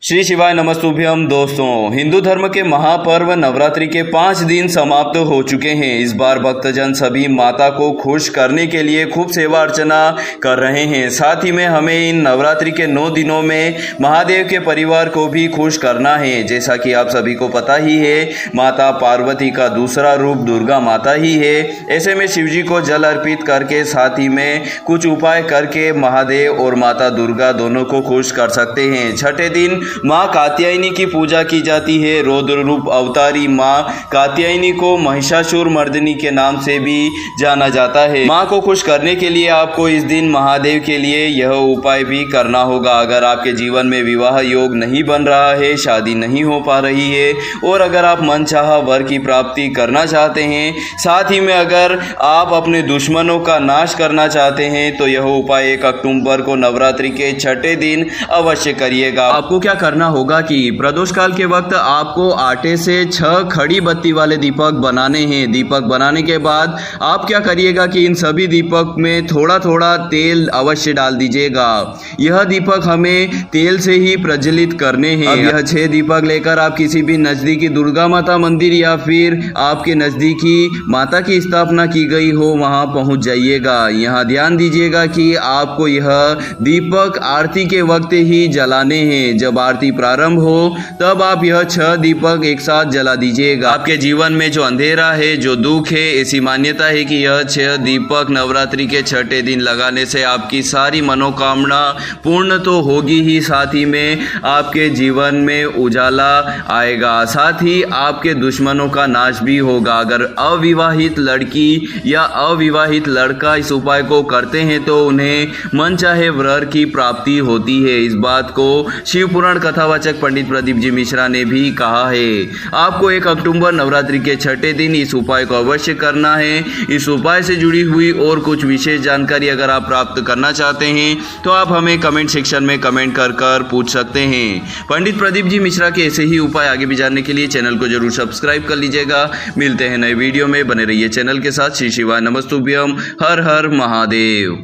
श्री शिवाय नमस्तुभ्यम। दोस्तों, हिंदू धर्म के महापर्व नवरात्रि के 5 दिन समाप्त हो चुके हैं। इस बार भक्तजन सभी माता को खुश करने के लिए खूब सेवा अर्चना कर रहे हैं। साथ ही में हमें इन नवरात्रि के 9 दिनों में महादेव के परिवार को भी खुश करना है। जैसा कि आप सभी को पता ही है, माता पार्वती का दूसरा रूप दुर्गा माता ही है। ऐसे में शिव जी को जल अर्पित करके साथ ही में कुछ उपाय करके महादेव और माता दुर्गा दोनों को खुश कर सकते हैं। छठे दिन माँ कात्यायनी की पूजा की जाती है। रौद्र रूप अवतारी माँ कात्यायनी को महिषासुर मर्दिनी के नाम से भी जाना जाता है। माँ को खुश करने के लिए आपको इस दिन महादेव के लिए यह उपाय भी करना होगा। अगर आपके जीवन में विवाह योग नहीं बन रहा है, शादी नहीं हो पा रही है और अगर आप मनचाहा वर की प्राप्ति करना चाहते हैं, साथ ही में अगर आप अपने दुश्मनों का नाश करना चाहते हैं तो यह उपाय 1 अक्टूबर को नवरात्रि के छठे दिन अवश्य करिएगा। आपको क्या करना होगा कि प्रदोष काल के वक्त आपको आटे से 6 खड़ी बत्ती वाले दीपक बनाने हैं। दीपक बनाने के बाद आप क्या करिएगा कि इन सभी दीपक में थोड़ा थोड़ा तेल अवश्य डाल दीजिएगा। यह दीपक हमें तेल से ही प्रज्वलित करने हैं। अब यह 6 दीपक लेकर आप किसी भी नजदीकी दुर्गा माता मंदिर या फिर आपके नजदीकी माता की स्थापना की गई हो वहां पहुंच जाइएगा। यहाँ ध्यान दीजिएगा कि आपको यह दीपक आरती के वक्त ही जलाने हैं। जब आरती प्रारंभ हो तब आप यह 6 दीपक एक साथ जला दीजिएगा। आपके जीवन में जो अंधेरा है, जो दुख है, ऐसी मान्यता है कि यह 6 दीपक नवरात्रि के छठे दिन लगाने से आपकी सारी मनोकामना पूर्ण तो होगी ही, साथ ही में आपके जीवन में उजाला आएगा, साथ ही आपके दुश्मनों का नाश भी होगा। अगर अविवाहित लड़की या अविवाहित लड़का इस उपाय को करते हैं तो उन्हें मनचाहे वर की प्राप्ति होती है। इस बात को शिव पुराण कथावाचक पंडित प्रदीप जी मिश्रा ने भी कहा है। आपको 1 अक्टूबर नवरात्रि के छठे दिन इस उपाय को अवश्य करना है। इस उपाय से जुड़ी हुई और कुछ विशेष जानकारी अगर आप प्राप्त करना चाहते हैं तो आप हमें कमेंट सेक्शन में कमेंट कर पूछ सकते हैं। पंडित प्रदीप जी मिश्रा के ऐसे ही उपाय आगे भी जानने के लिए चैनल को जरूर सब्सक्राइब कर लीजिएगा। मिलते हैं नए वीडियो में, बने रहिए चैनल के साथ। श्री शिवाय नमस्तुभ्यम। हर हर महादेव।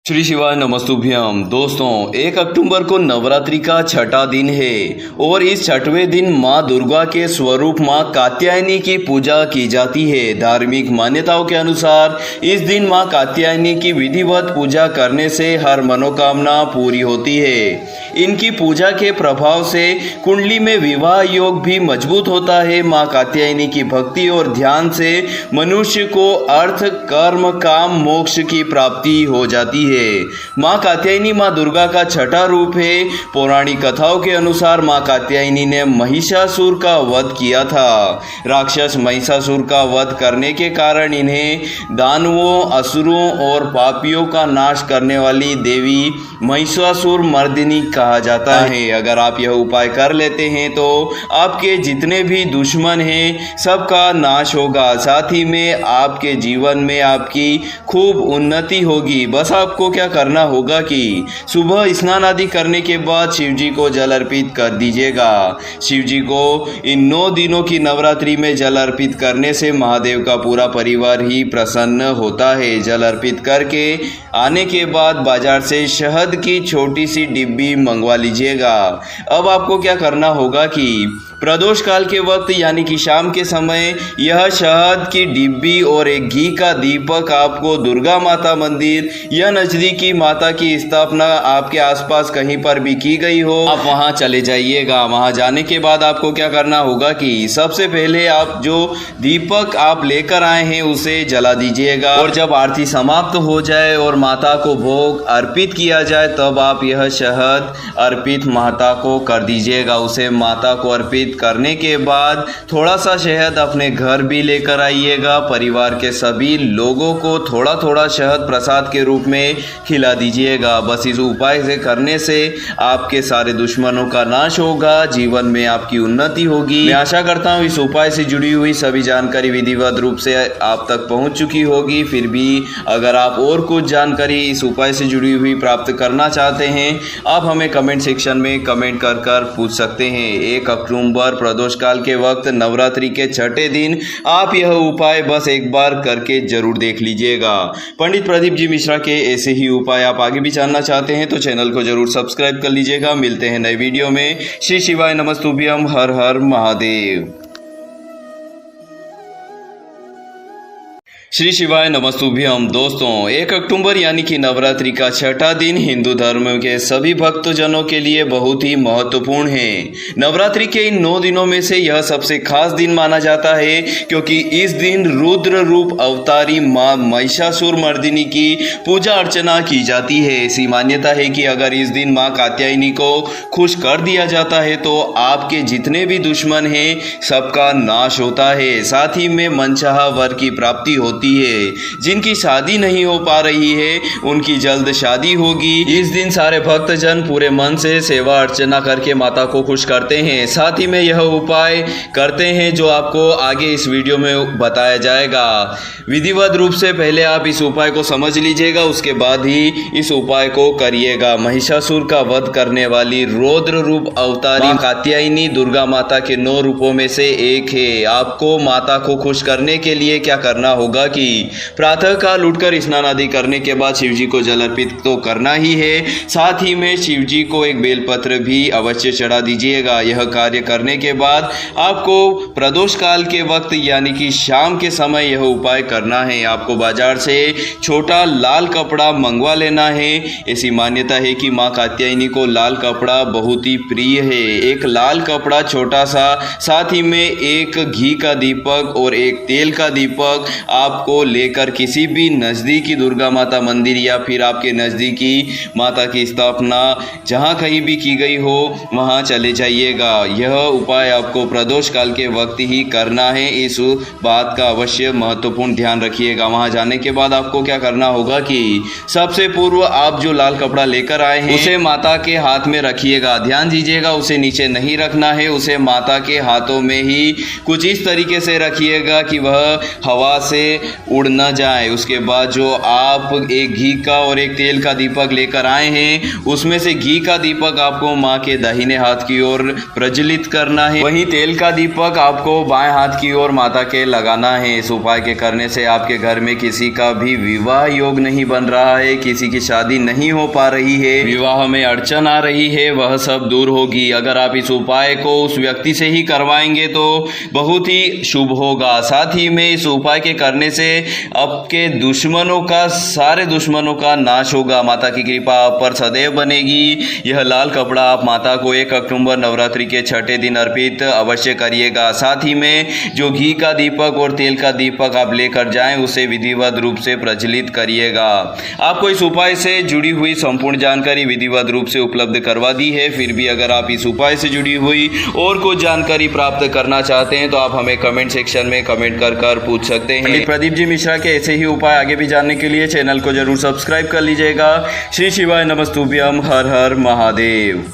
श्री शिवाय नमस्तुभ्यम। दोस्तों, 1 अक्टूबर को नवरात्रि का छठा दिन है और इस छठवें दिन माँ दुर्गा के स्वरूप माँ कात्यायनी की पूजा की जाती है। धार्मिक मान्यताओं के अनुसार इस दिन माँ कात्यायनी की विधिवत पूजा करने से हर मनोकामना पूरी होती है। इनकी पूजा के प्रभाव से कुंडली में विवाह योग भी मजबूत होता है। माँ कात्यायनी की भक्ति और ध्यान से मनुष्य को अर्थ, कर्म, काम, मोक्ष की प्राप्ति हो जाती है। माँ कात्यायनी माँ दुर्गा का छठा रूप है। पौराणिक कथाओं के अनुसार माँ कात्यायनी ने महिषासुर का वध किया था। राक्षस महिषासुर का वध करने के कारण इन्हें दानवों, असुरों और पापियों का नाश करने वाली देवी महिषासुर मर्दिनी कहा कहा जाता है। अगर आप यह उपाय कर लेते हैं तो आपके जितने भी दुश्मन हैं सबका नाश होगा, साथ ही में आपके जीवन में आपकी खूब उन्नति होगी। बस आपको क्या करना होगा कि सुबह स्नान आदि करने के बाद शिव जी को जल अर्पित कर दीजिएगा। शिव जी को इन 9 दिनों की नवरात्रि में जल अर्पित करने से महादेव का पूरा परिवार ही प्रसन्न होता है। जल अर्पित करके आने के बाद बाजार से शहद की छोटी सी डिब्बी मंगवा लीजिएगा। अब आपको क्या करना होगा कि प्रदोष काल के वक्त यानी कि शाम के समय यह शहद की डिब्बी और एक घी का दीपक आपको दुर्गा माता मंदिर या नजदीकी माता की स्थापना आपके आसपास कहीं पर भी की गई हो, आप वहां चले जाइएगा। वहां जाने के बाद आपको क्या करना होगा कि सबसे पहले आप जो दीपक आप लेकर आए हैं उसे जला दीजिएगा, और जब आरती समाप्त हो जाए और माता को भोग अर्पित किया जाए तब आप यह शहद अर्पित माता को कर दीजिएगा। उसे माता को अर्पित करने के बाद थोड़ा सा शहद अपने घर भी लेकर आइएगा। परिवार के सभी लोगों को थोड़ा थोड़ा शहद प्रसाद के रूप में खिला दीजिएगा। बस इस उपाय से करने से आपके सारे दुश्मनों का नाश होगा, जीवन में आपकी उन्नति होगी। मैं आशा करता हूँ इस उपाय से जुड़ी हुई सभी जानकारी विधिवत रूप से आप तक पहुँच चुकी होगी। फिर भी अगर आप और कुछ जानकारी इस उपाय से जुड़ी हुई प्राप्त करना चाहते हैं, आप हमें कमेंट सेक्शन में कमेंट कर पूछ सकते हैं। 1 अक्टूबर प्रदोष काल के वक्त नवरात्रि के छठे दिन आप यह उपाय बस एक बार करके जरूर देख लीजिएगा। पंडित प्रदीप जी मिश्रा के ऐसे ही उपाय आप आगे भी जानना चाहते हैं तो चैनल को जरूर सब्सक्राइब कर लीजिएगा। मिलते हैं नए वीडियो में। श्री शिवाय नमस्तुभ्यम। हर हर महादेव। श्री शिवाय नमस्तुभ्यम। दोस्तों 1 अक्टूबर यानी कि नवरात्रि का छठा दिन हिंदू धर्म के सभी भक्तजनों के लिए बहुत ही महत्वपूर्ण है। नवरात्रि के इन 9 दिनों में से यह सबसे खास दिन माना जाता है क्योंकि इस दिन रुद्र रूप अवतारी मां महिषासुर मर्दिनी की पूजा अर्चना की जाती है। ऐसी मान्यता है कि अगर इस दिन मां कात्यायनी को खुश कर दिया जाता है तो आपके जितने भी दुश्मन हैं सबका नाश होता है, साथ ही में मनचाहा वर की प्राप्ति होती है। जिनकी शादी नहीं हो पा रही है उनकी जल्द शादी होगी। इस दिन सारे भक्तजन पूरे मन से सेवा अर्चना करके माता को खुश करते हैं। साथ ही में यह उपाय करते हैं जो आपको आगे इस वीडियो में बताया जाएगा। विधिवत रूप से पहले आप इस उपाय को समझ लीजिएगा, उसके बाद ही इस उपाय को करिएगा। महिषासुर का वध करने वाली रौद्र रूप अवतारी कात्यायनी दुर्गा माता के 9 रूपों में से एक है। आपको माता को खुश करने के लिए क्या करना होगा कि प्रातः काल उठकर स्नान आदि करने के बाद शिव जी को जल अर्पित तो करना ही है, साथ ही में शिव जी को एक बेलपत्र भी अवश्य चढ़ा दीजिएगा। यह कार्य करने के बाद आपको प्रदोष काल के वक्त यानी कि शाम के समय यह उपाय करना है। आपको बाजार से छोटा लाल कपड़ा मंगवा लेना है। ऐसी मान्यता है कि मां कात्यायनी को लाल कपड़ा बहुत ही प्रिय है। एक लाल कपड़ा छोटा सा, साथ ही में एक घी का दीपक और एक तेल का दीपक आपको लेकर किसी भी नज़दीकी दुर्गा माता मंदिर या फिर आपके नज़दीकी माता की स्थापना जहां कहीं भी की गई हो वहां चले जाइएगा। यह उपाय आपको प्रदोष काल के वक्त ही करना है, इस बात का अवश्य महत्वपूर्ण ध्यान रखिएगा। वहां जाने के बाद आपको क्या करना होगा कि सबसे पूर्व आप जो लाल कपड़ा लेकर आए हैं उसे माता के हाथ में रखिएगा। ध्यान दीजिएगा उसे नीचे नहीं रखना है, उसे माता के हाथों में ही कुछ इस तरीके से रखिएगा कि वह हवा से उड़ न जाए। उसके बाद जो आप एक घी का और एक तेल का दीपक लेकर आए हैं उसमें से घी का दीपक आपको मां के दाहिने हाथ की ओर प्रज्वलित करना है, वहीं तेल का दीपक आपको बाएं हाथ की ओर माता के लगाना है। इस उपाय के करने से आपके घर में किसी का भी विवाह योग नहीं बन रहा है, किसी की शादी नहीं हो पा रही है, विवाह में अड़चन आ रही है, वह सब दूर होगी। अगर आप इस उपाय को उस व्यक्ति से ही करवाएंगे तो बहुत ही शुभ होगा। साथ ही में इस उपाय के करने से आपके दुश्मनों का, सारे दुश्मनों का नाश होगा। माता की कृपा आप पर सदैव बनेगी। यह लाल कपड़ा आप माता को 1 अक्टूबर नवरात्रि के छठे दिन अर्पित अवश्य करिएगा। साथ ही में जो घी का दीपक और तेल का दीपक आप लेकर जाएं उसे विधिवत रूप से प्रज्वलित करिएगा। आपको इस उपाय से जुड़ी हुई संपूर्ण जानकारी विधिवत रूप से उपलब्ध करवा दी है। फिर भी अगर आप इस उपाय से जुड़ी हुई और कुछ जानकारी प्राप्त करना चाहते हैं तो आप हमें कमेंट सेक्शन में कमेंट कर पूछ सकते हैं। पंडित प्रदीप जी मिश्रा के ऐसे ही उपाय आगे भी जानने के लिए चैनल को जरूर सब्सक्राइब कर लीजिएगा। श्री शिवाय नमस्तुभ्यम। हर हर महादेव।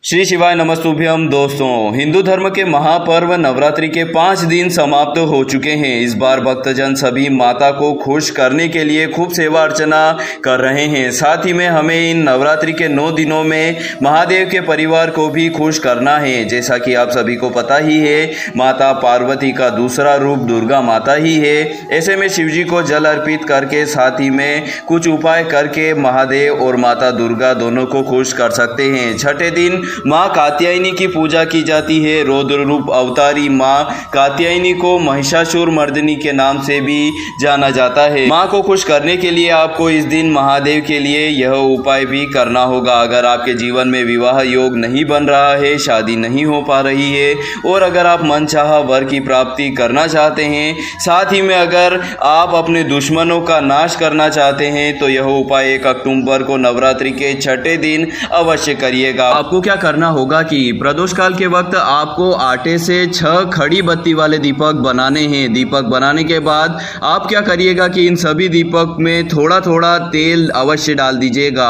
श्री शिवाय नमस्तुभ्यम। दोस्तों, हिंदू धर्म के महापर्व नवरात्रि के 5 दिन समाप्त हो चुके हैं। इस बार भक्तजन सभी माता को खुश करने के लिए खूब सेवा अर्चना कर रहे हैं। साथ ही में हमें इन नवरात्रि के 9 दिनों में महादेव के परिवार को भी खुश करना है। जैसा कि आप सभी को पता ही है, माता पार्वती का दूसरा रूप दुर्गा माता ही है। ऐसे में शिव जी को जल अर्पित करके साथ ही में कुछ उपाय करके महादेव और माता दुर्गा दोनों को खुश कर सकते हैं। छठे दिन माँ कात्यायनी की पूजा की जाती है। रौद्र रूप अवतारी माँ कात्यायनी को महिषासुर मर्दिनी के नाम से भी जाना जाता है। माँ को खुश करने के लिए आपको इस दिन महादेव के लिए यह उपाय भी करना होगा। अगर आपके जीवन में विवाह योग नहीं बन रहा है, शादी नहीं हो पा रही है और अगर आप मनचाहा वर की प्राप्ति करना चाहते हैं, साथ ही में अगर आप अपने दुश्मनों का नाश करना चाहते हैं, तो यह उपाय 1 अक्टूबर को नवरात्रि के छठे दिन अवश्य करिएगा। आपको क्या करना होगा कि प्रदोष काल के वक्त आपको आटे से 6 खड़ी बत्ती वाले दीपक बनाने हैं। दीपक बनाने के बाद आप क्या करिएगा कि इन सभी दीपक में थोड़ा थोड़ा तेल अवश्य डाल दीजिएगा।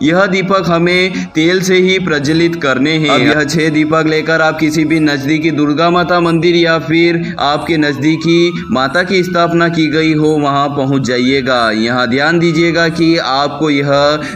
यह दीपक हमें तेल से ही प्रज्वलित करने हैं। अब यह 6 दीपक लेकर आप किसी भी नजदीकी दुर्गा माता मंदिर या फिर आपके नजदीकी माता की स्थापना की गई हो वहां पहुंच जाइएगा। यहाँ ध्यान दीजिएगा कि आपको यह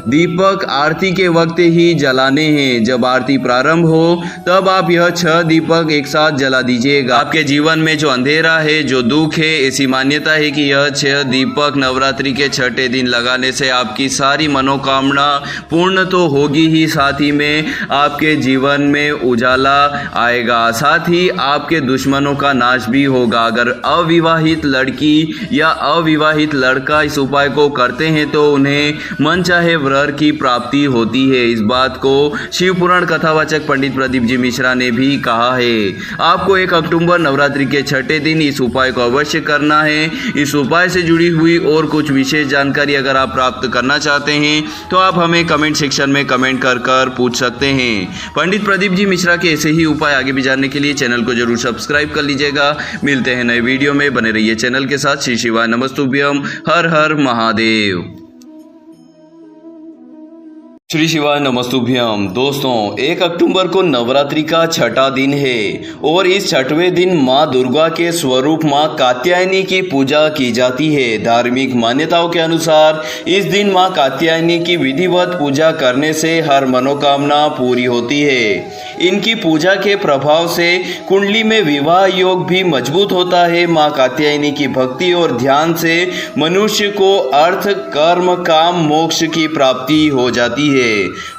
दीपक आरती के वक्त ही जलाने हैं। जब आरती प्रारंभ हो तब आप यह 6 दीपक एक साथ जला दीजिएगा। आपके जीवन में जो अंधेरा है, जो दुख है, ऐसी मान्यता है कि यह 6 दीपक नवरात्रि के छठे दिन लगाने से आपकी सारी मनोकामना पूर्ण तो होगी ही, साथ ही में आपके जीवन में उजाला आएगा, साथ ही आपके दुश्मनों का नाश भी होगा। अगर अविवाहित लड़की या अविवाहित लड़का इस उपाय को करते हैं तो उन्हें मनचाहे वर की प्राप्ति होती है। इस बात को शिव पुराण कथावाचक पंडित प्रदीप जी मिश्रा ने भी कहा है। आपको 1 अक्टूबर नवरात्रि के छठे दिन इस उपाय को अवश्य करना है। इस उपाय से जुड़ी हुई और कुछ विशेष जानकारी अगर आप प्राप्त करना चाहते हैं तो आप हमें कमेंट सेक्शन में कमेंट कर पूछ सकते हैं। पंडित प्रदीप जी मिश्रा के ऐसे ही उपाय आगे भी जानने के लिए चैनल को जरूर सब्सक्राइब कर लीजिएगा। मिलते हैं नए वीडियो में, बने रहिए चैनल के साथ। श्री शिवाय नमस्तुभ्यम। हर हर महादेव। श्री शिवाय नमस्तुभ्यम। दोस्तों, 1 अक्टूबर को नवरात्रि का छठा दिन है और इस छठवें दिन माँ दुर्गा के स्वरूप माँ कात्यायनी की पूजा की जाती है। धार्मिक मान्यताओं के अनुसार इस दिन माँ कात्यायनी की विधिवत पूजा करने से हर मनोकामना पूरी होती है। इनकी पूजा के प्रभाव से कुंडली में विवाह योग भी मजबूत होता है। माँ कात्यायनी की भक्ति और ध्यान से मनुष्य को अर्थ, कर्म, काम, मोक्ष की प्राप्ति हो जाती है।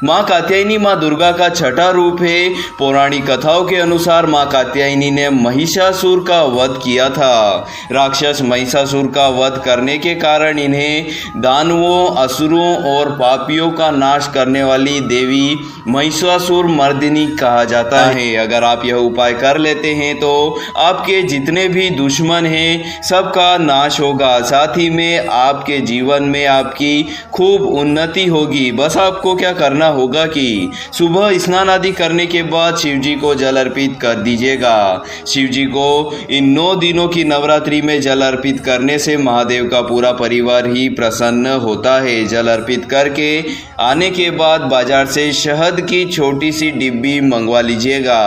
माँ कात्यायनी माँ दुर्गा का छठा रूप है। पौराणिक कथाओं के अनुसार माँ कात्यायनी ने महिषासुर का वध किया था। राक्षस महिषासुर का वध करने के कारण इन्हें दानवों, असुरों और पापियों का नाश करने वाली देवी महिषासुर मर्दिनी कहा जाता है। अगर आप यह उपाय कर लेते हैं तो आपके जितने भी दुश्मन हैं सबका नाश होगा, साथ ही में आपके जीवन में आपकी खूब उन्नति होगी। बस आपको क्या करना होगा कि सुबह स्नान आदि करने के बाद शिव जी को जल अर्पित कर दीजिएगा। शिव जी को इन 9 दिनों की नवरात्रि में जल अर्पित करने से महादेव का पूरा परिवार ही प्रसन्न होता है। जल अर्पित करके आने के बाद बाजार से शहद की छोटी सी डिब्बी मंगवा लीजिएगा।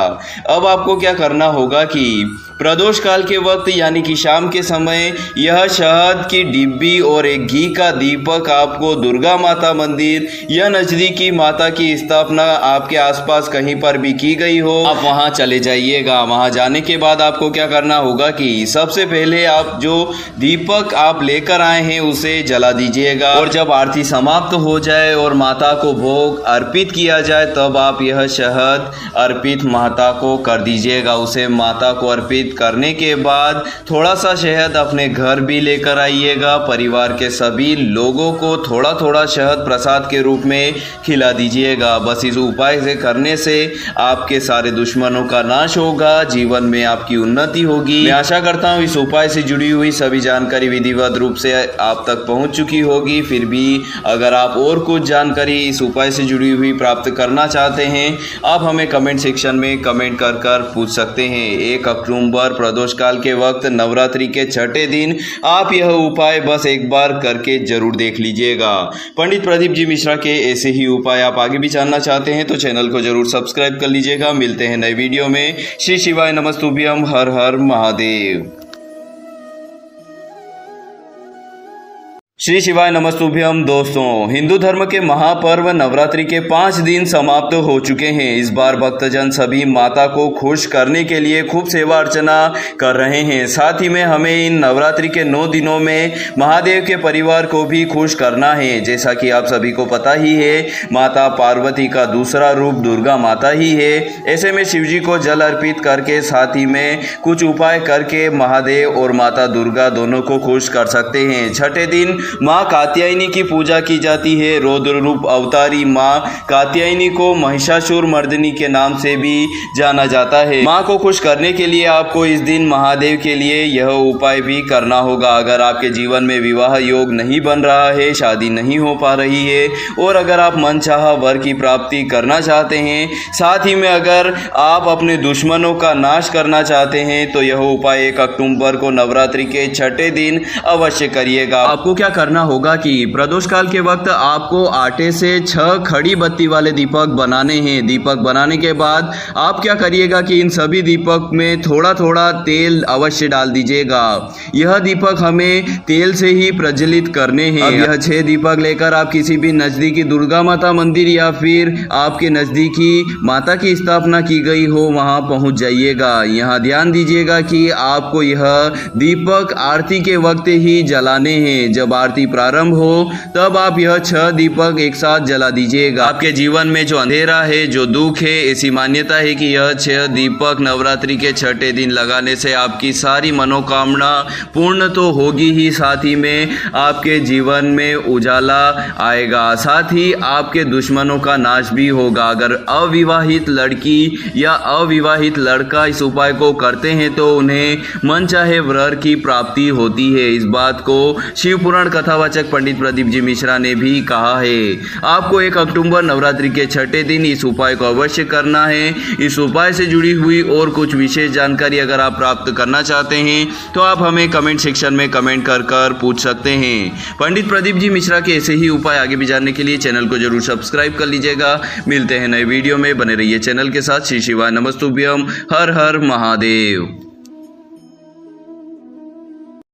अब आपको क्या करना होगा कि प्रदोष काल के वक्त यानी कि शाम के समय यह शहद की डिब्बी और एक घी का दीपक आपको दुर्गा माता मंदिर या नजदीकी माता की स्थापना आपके आसपास कहीं पर भी की गई हो, आप वहां चले जाइएगा। वहां जाने के बाद आपको क्या करना होगा कि सबसे पहले आप जो दीपक आप लेकर आए हैं उसे जला दीजिएगा और जब आरती समाप्त हो जाए और माता को भोग अर्पित किया जाए तब आप यह शहद अर्पित माता को कर दीजिएगा। उसे माता को अर्पित करने के बाद थोड़ा सा शहद अपने घर भी लेकर आइएगा। परिवार के सभी लोगों को थोड़ा थोड़ा शहद प्रसाद के रूप में खिला दीजिएगा। बस इस उपाय से करने से आपके सारे दुश्मनों का नाश होगा, जीवन में आपकी उन्नति होगी। मैं आशा करता हूँ इस उपाय से जुड़ी हुई सभी जानकारी विधिवत रूप से आप तक पहुँच चुकी होगी। फिर भी अगर आप और कुछ जानकारी इस उपाय से जुड़ी हुई प्राप्त करना चाहते हैं, आप हमें कमेंट सेक्शन में कमेंट कर पूछ सकते हैं। 1 अक्टूबर अक्टूबर प्रदोष काल के वक्त नवरात्रि के छठे दिन आप यह उपाय बस एक बार करके जरूर देख लीजिएगा। पंडित प्रदीप जी मिश्रा के ऐसे ही उपाय आप आगे भी जानना चाहते हैं तो चैनल को जरूर सब्सक्राइब कर लीजिएगा। मिलते हैं नए वीडियो में। श्री शिवाय नमस्तुभ्यम। हर हर महादेव। श्री शिवाय नमस्तुभ्यम। दोस्तों, हिंदू धर्म के महापर्व नवरात्रि के 5 दिन समाप्त हो चुके हैं। इस बार भक्तजन सभी माता को खुश करने के लिए खूब सेवा अर्चना कर रहे हैं। साथ ही में हमें इन नवरात्रि के 9 दिनों में महादेव के परिवार को भी खुश करना है। जैसा कि आप सभी को पता ही है, माता पार्वती का दूसरा रूप दुर्गा माता ही है। ऐसे में शिव जी को जल अर्पित करके साथ ही में कुछ उपाय करके महादेव और माता दुर्गा दोनों को खुश कर सकते हैं। छठे दिन माँ कात्यायनी की पूजा की जाती है। रौद्र रूप अवतारी माँ कात्यायनी को महिषासुर मर्दिनी के नाम से भी जाना जाता है। माँ को खुश करने के लिए आपको इस दिन महादेव के लिए यह उपाय भी करना होगा। अगर आपके जीवन में विवाह योग नहीं बन रहा है, शादी नहीं हो पा रही है और अगर आप मनचाहा वर की प्राप्ति करना चाहते हैं, साथ ही में अगर आप अपने दुश्मनों का नाश करना चाहते हैं तो यह उपाय 1 अक्टूबर को नवरात्रि के छठे दिन अवश्य करिएगा। आपको क्या करना होगा कि प्रदोष काल के वक्त आपको आटे से 6 खड़ी बत्ती वाले दीपक बनाने हैं। दीपक बनाने के बाद आप क्या करिएगा कि इन सभी दीपक में थोड़ा थोड़ा तेल अवश्य डाल दीजिएगा। यह दीपक हमें तेल से ही प्रज्वलित करने हैं। अब यह 6 दीपक लेकर आप किसी भी नजदीकी दुर्गा माता मंदिर या फिर आपके नजदीकी माता की स्थापना की गई हो वहां पहुंच जाइएगा। यहाँ ध्यान दीजिएगा कि आपको यह दीपक आरती के वक्त ही जलाने हैं। जब आरती प्रारंभ हो तब आप यह 6 दीपक एक साथ जला दीजिएगा। आपके जीवन में जो अंधेरा है, जो दुख है, ऐसी मान्यता है कि यह 6 दीपक नवरात्रि के छठे दिन लगाने से आपकी सारी मनोकामना पूर्ण तो होगी ही, साथ ही में आपके जीवन में उजाला आएगा, साथ ही आपके दुश्मनों का नाश भी होगा। अगर अविवाहित लड़की या अविवाहित लड़का इस उपाय को करते हैं तो उन्हें मनचाहे वर की प्राप्ति होती है। इस बात को शिव पुराण कथावाचक पंडित प्रदीप जी मिश्रा ने भी कहा है। आपको 1 अक्टूबर नवरात्रि के छठे दिन इस उपाय को अवश्य करना है। इस उपाय से जुड़ी हुई और कुछ विशेष जानकारी अगर आप प्राप्त करना चाहते हैं तो आप हमें कमेंट सेक्शन में कमेंट कर पूछ सकते हैं। पंडित प्रदीप जी मिश्रा के ऐसे ही उपाय आगे भी जानने के लिए चैनल को जरूर सब्सक्राइब कर लीजिएगा। मिलते हैं नए वीडियो में, बने रहिए चैनल के साथ। श्री शिवाय नमस्तुभ्यम। हर हर महादेव।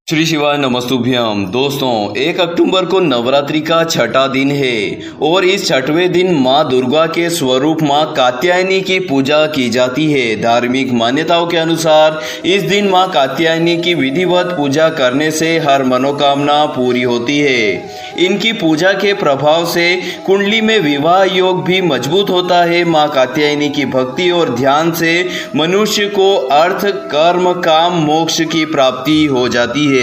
श्री शिवाय नमस्तुभ्यम। दोस्तों, 1 अक्टूबर को नवरात्रि का छठा दिन है और इस छठवें दिन माँ दुर्गा के स्वरूप माँ कात्यायनी की पूजा की जाती है। धार्मिक मान्यताओं के अनुसार इस दिन माँ कात्यायनी की विधिवत पूजा करने से हर मनोकामना पूरी होती है। इनकी पूजा के प्रभाव से कुंडली में विवाह योग भी मजबूत होता है। माँ कात्यायनी की भक्ति और ध्यान से मनुष्य को अर्थ, कर्म, काम, मोक्ष की प्राप्ति हो जाती है।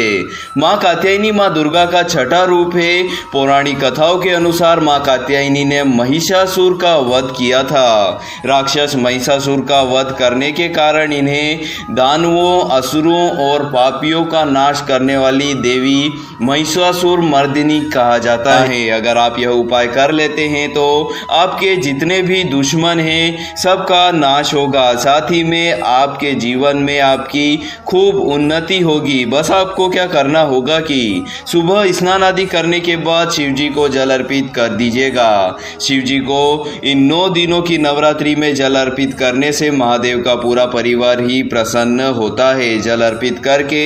माँ कात्यायनी माँ दुर्गा का छठा रूप है। पौराणिक कथाओं के अनुसार माँ कात्यायनी ने महिषासुर का वध किया था। राक्षस महिषासुर का वध करने के कारण इन्हें दानवों, असुरों और पापियों का नाश करने वाली देवी महिषासुर मर्दिनी कहा जाता है। अगर आप यह उपाय कर लेते हैं तो आपके जितने भी दुश्मन हैं सबका नाश होगा, साथ ही में आपके जीवन में आपकी खूब उन्नति होगी। बस आपको क्या करना होगा कि सुबह स्नान आदि करने के बाद शिव जी को जल अर्पित कर दीजिएगा। शिव जी को इन 9 दिनों की नवरात्रि में जल अर्पित करने से महादेव का पूरा परिवार ही प्रसन्न होता है। जल अर्पित करके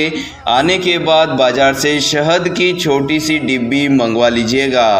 आने के बाद बाजार से शहद की छोटी सी डिब्बी मंगवा लीजिएगा।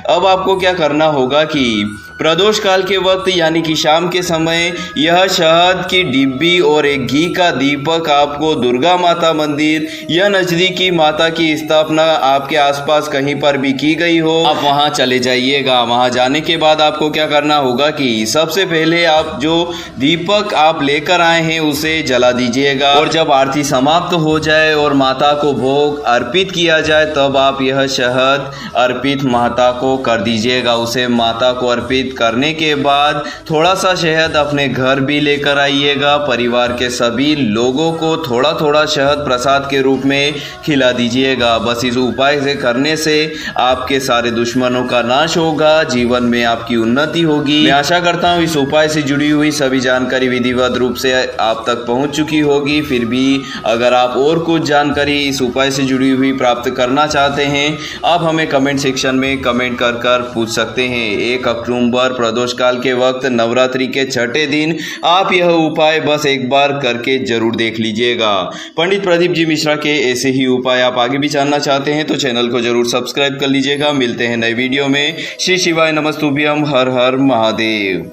अब आपको क्या करना होगा कि प्रदोष काल के वक्त यानी कि शाम के समय यह शहद की डिब्बी और एक घी का दीपक आपको दुर्गा माता मंदिर या नजदीकी माता की स्थापना आपके आसपास कहीं पर भी की गई हो, आप वहां चले जाइएगा। वहां जाने के बाद आपको क्या करना होगा कि सबसे पहले आप जो दीपक आप लेकर आए हैं उसे जला दीजिएगा और जब आरती समाप्त हो जाए और माता को भोग अर्पित किया जाए तब आप यह शहद अर्पित माता को कर दीजिएगा। उसे माता को अर्पित कंप्लीट करने के बाद थोड़ा सा शहद अपने घर भी लेकर आइएगा। परिवार के सभी लोगों को थोड़ा थोड़ा शहद प्रसाद के रूप में खिला दीजिएगा। बस इस उपाय से करने से आपके सारे दुश्मनों का नाश होगा, जीवन में आपकी उन्नति होगी। मैं आशा करता हूँ इस उपाय से जुड़ी हुई सभी जानकारी विधिवत रूप से आप तक पहुँच चुकी होगी। फिर भी अगर आप और कुछ जानकारी इस उपाय से जुड़ी हुई प्राप्त करना चाहते हैं, आप हमें कमेंट सेक्शन में कमेंट कर पूछ सकते हैं। 1 अक्टूबर प्रदोष काल के वक्त नवरात्रि के छठे दिन आप यह उपाय बस एक बार करके जरूर देख लीजिएगा। पंडित प्रदीप जी मिश्रा के ऐसे ही उपाय आप आगे भी जानना चाहते हैं तो चैनल को जरूर सब्सक्राइब कर लीजिएगा। मिलते हैं नए वीडियो में। श्री शिवाय नमस्तुभ्यम। हर हर महादेव।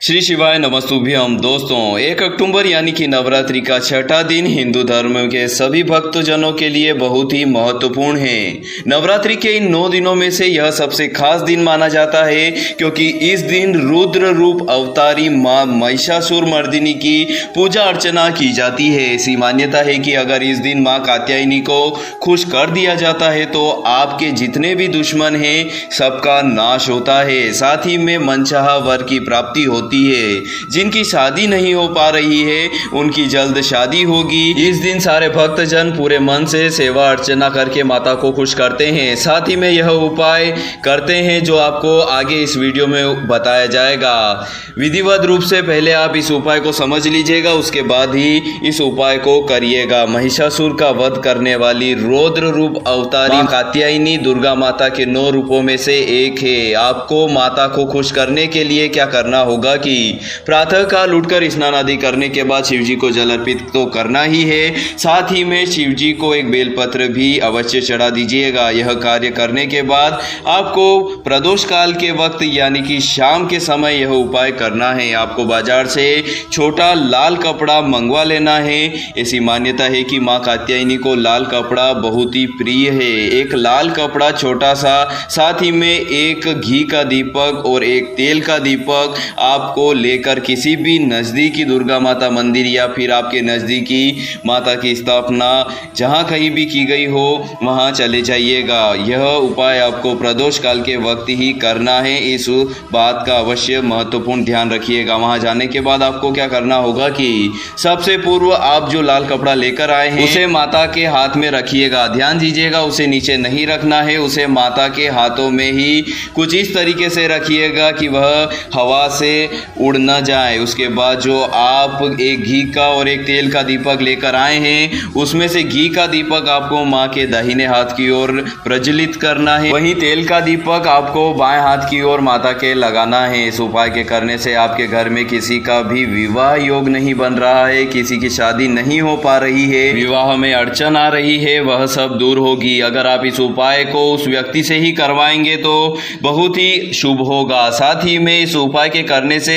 श्री शिवाय नमस्तुभ्यम। दोस्तों 1 अक्टूबर यानी कि नवरात्रि का छठा दिन हिंदू धर्म के सभी भक्तजनों के लिए बहुत ही महत्वपूर्ण है। नवरात्रि के इन 9 दिनों में से यह सबसे खास दिन माना जाता है क्योंकि इस दिन रुद्र रूप अवतारी मां महिषासुर मर्दिनी की पूजा अर्चना की जाती है। ऐसी मान्यता है कि अगर इस दिन मां कात्यायनी को खुश कर दिया जाता है तो आपके जितने भी दुश्मन हैं सबका नाश होता है। साथ ही में मनचाहा वर की प्राप्ति होती है। जिनकी शादी नहीं हो पा रही है उनकी जल्द शादी होगी। इस दिन सारे भक्तजन पूरे मन से सेवा अर्चना करके माता को खुश करते हैं। साथ ही में यह उपाय करते हैं जो आपको आगे इस वीडियो में बताया जाएगा। विधिवत रूप से पहले आप इस उपाय को समझ लीजिएगा, उसके बाद ही इस उपाय को करिएगा। महिषासुर का वध करने वाली रौद्र रूप अवतारी कात्यायनी दुर्गा माता के 9 रूपों में से एक है। आपको माता को खुश करने के लिए क्या करना होगा कि प्रातः काल उठकर स्नान आदि करने के बाद शिवजी को जल अर्पित तो करना ही है। साथ ही में शिवजी को एक बेलपत्र भी अवश्य चढ़ा दीजिएगा। यह कार्य करने के बाद आपको प्रदोष काल के वक्त यानी कि शाम के समय यह उपाय करना है। आपको बाजार से छोटा लाल कपड़ा मंगवा लेना है। ऐसी मान्यता है कि मां कात्यायनी को लाल कपड़ा बहुत ही प्रिय है। एक लाल कपड़ा छोटा सा, साथ ही में एक घी का दीपक और एक तेल का दीपक आपको लेकर किसी भी नज़दीकी दुर्गा माता मंदिर या फिर आपके नज़दीकी माता की स्थापना जहां कहीं भी की गई हो वहां चले जाइएगा। यह उपाय आपको प्रदोष काल के वक्त ही करना है। इस बात का अवश्य महत्वपूर्ण ध्यान रखिएगा। वहां जाने के बाद आपको क्या करना होगा कि सबसे पूर्व आप जो लाल कपड़ा लेकर आए हैं उसे माता के हाथ में रखिएगा। ध्यान दीजिएगा, उसे नीचे नहीं रखना है, उसे माता के हाथों में ही कुछ इस तरीके से रखिएगा कि वह हवा से उड़ न जाए। उसके बाद जो आप एक घी का और एक तेल का दीपक लेकर आए हैं उसमें से घी का दीपक आपको मां के दाहिने हाथ की ओर प्रज्वलित करना है, वहीं तेल का दीपक आपको बाएं हाथ की ओर माता के लगाना है। इस उपाय के करने से आपके घर में किसी का भी विवाह योग नहीं बन रहा है, किसी की शादी नहीं हो पा रही है, विवाह में अड़चन आ रही है, वह सब दूर होगी। अगर आप इस उपाय को उस व्यक्ति से ही करवाएंगे तो बहुत ही शुभ होगा। साथ ही में इस उपाय के करने से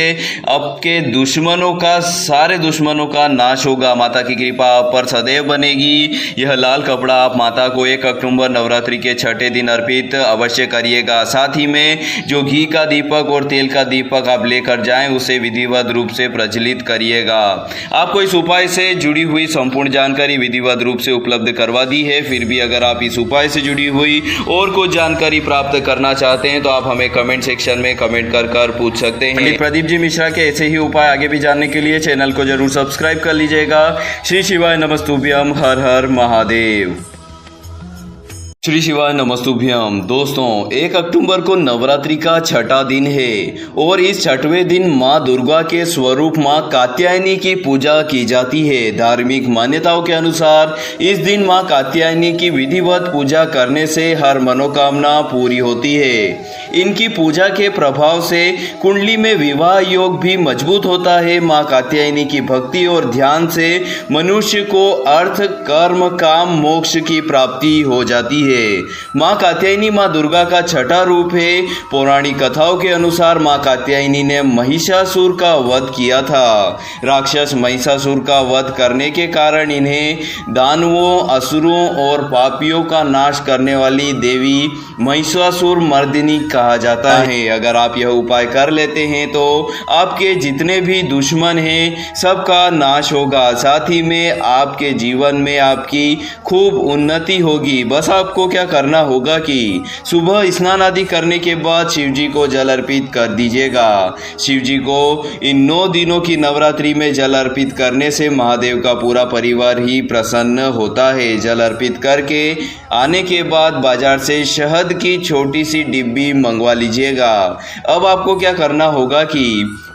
आपके दुश्मनों का, सारे दुश्मनों का नाश होगा। माता की कृपा आप पर सदैव बनेगी। यह लाल कपड़ा आप माता को 1 अक्टूबर नवरात्रि के छठे दिन अर्पित अवश्य करिएगा। साथ ही में जो घी का दीपक और तेल का दीपक आप लेकर जाएं उसे विधिवत रूप से प्रज्वलित करिएगा। आपको इस उपाय से जुड़ी हुई संपूर्ण जानकारी विधिवत रूप से उपलब्ध करवा दी है। फिर भी अगर आप इस उपाय से जुड़ी हुई और कुछ जानकारी प्राप्त करना चाहते हैं तो आप हमें कमेंट सेक्शन में कमेंट कर पूछ सकते हैं। पंडित प्रदीप जी मिश्रा के ऐसे ही उपाय आगे भी जानने के लिए चैनल को जरूर सब्सक्राइब कर लीजिएगा। श्री शिवाय नमस्तुभ्यम। हर हर महादेव। श्री शिवाय नमस्तुभ्यम। दोस्तों 1 अक्टूबर को नवरात्रि का छठा दिन है और इस छठवें दिन मां दुर्गा के स्वरूप मां कात्यायनी की पूजा की जाती है। धार्मिक मान्यताओं के अनुसार इस दिन मां कात्यायनी की विधिवत पूजा करने से हर मनोकामना पूरी होती है। इनकी पूजा के प्रभाव से कुंडली में विवाह योग भी मजबूत होता है। मां कात्यायनी की भक्ति और ध्यान से मनुष्य को अर्थ, कर्म, काम, मोक्ष की प्राप्ति हो जाती है। मां कात्यायनी मां दुर्गा का छठा रूप है। पौराणिक कथाओं के अनुसार मां कात्यायनी ने महिषासुर का वध किया था। राक्षस महिषासुर का वध करने के कारण इन्हें दानवों, असुरों और पापियों का नाश करने वाली देवी महिषासुर मर्दिनी कहा जाता है। अगर आप यह उपाय कर लेते हैं तो आपके जितने भी दुश्मन हैं सबका नाश होगा। साथ ही में आपके जीवन में आपकी खूब उन्नति होगी। बस आपको आपको क्या करना होगा कि सुबह स्नान आदि करने के बाद शिव जी को जल अर्पित कर दीजिएगा। शिव जी को इन 9 दिनों की नवरात्रि में जल अर्पित करने से महादेव का पूरा परिवार ही प्रसन्न होता है। जल अर्पित करके आने के बाद बाजार से शहद की छोटी सी डिब्बी मंगवा लीजिएगा। अब आपको क्या करना होगा कि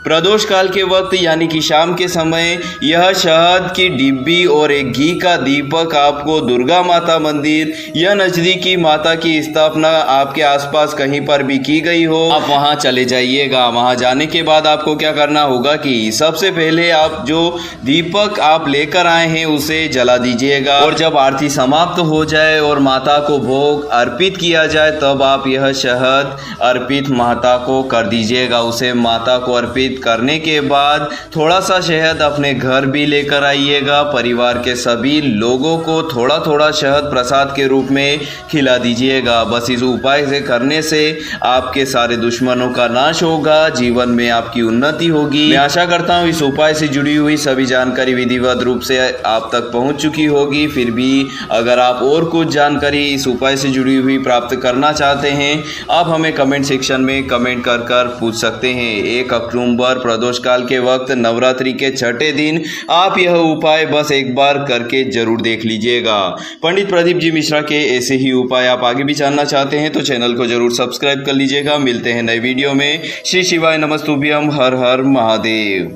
प्रदोष काल के वक्त यानी कि शाम के समय यह शहद की डिब्बी और एक घी का दीपक आपको दुर्गा माता मंदिर या नजदीकी माता की स्थापना आपके आसपास कहीं पर भी की गई हो, आप वहां चले जाइएगा। वहां जाने के बाद आपको क्या करना होगा कि सबसे पहले आप जो दीपक आप लेकर आए हैं उसे जला दीजिएगा और जब आरती समाप्त हो जाए और माता को भोग अर्पित किया जाए तब आप यह शहद अर्पित माता को कर दीजिएगा। उसे माता को अर्पित करने के बाद थोड़ा सा शहद अपने घर भी लेकर आइएगा। परिवार के सभी लोगों को थोड़ा थोड़ा शहद प्रसाद के रूप में खिला दीजिएगा। बस इस उपाय से करने से आपके सारे दुश्मनों का नाश होगा, जीवन में आपकी उन्नति होगी। मैं आशा करता हूँ इस उपाय से जुड़ी हुई सभी जानकारी विधिवत रूप से आप तक पहुँच चुकी होगी। फिर भी अगर आप और कुछ जानकारी इस उपाय से जुड़ी हुई प्राप्त करना चाहते हैं, आप हमें कमेंट सेक्शन में कमेंट कर पूछ सकते हैं। 1 अक्टूबर प्रदोष काल के वक्त नवरात्रि के छठे दिन आप यह उपाय बस एक बार करके जरूर देख लीजिएगा। पंडित प्रदीप जी मिश्रा के ऐसे ही उपाय आप आगे भी जानना चाहते हैं तो चैनल को जरूर सब्सक्राइब कर लीजिएगा। मिलते हैं नए वीडियो में। श्री शिवाय नमस्तुभ्यम। हर हर महादेव।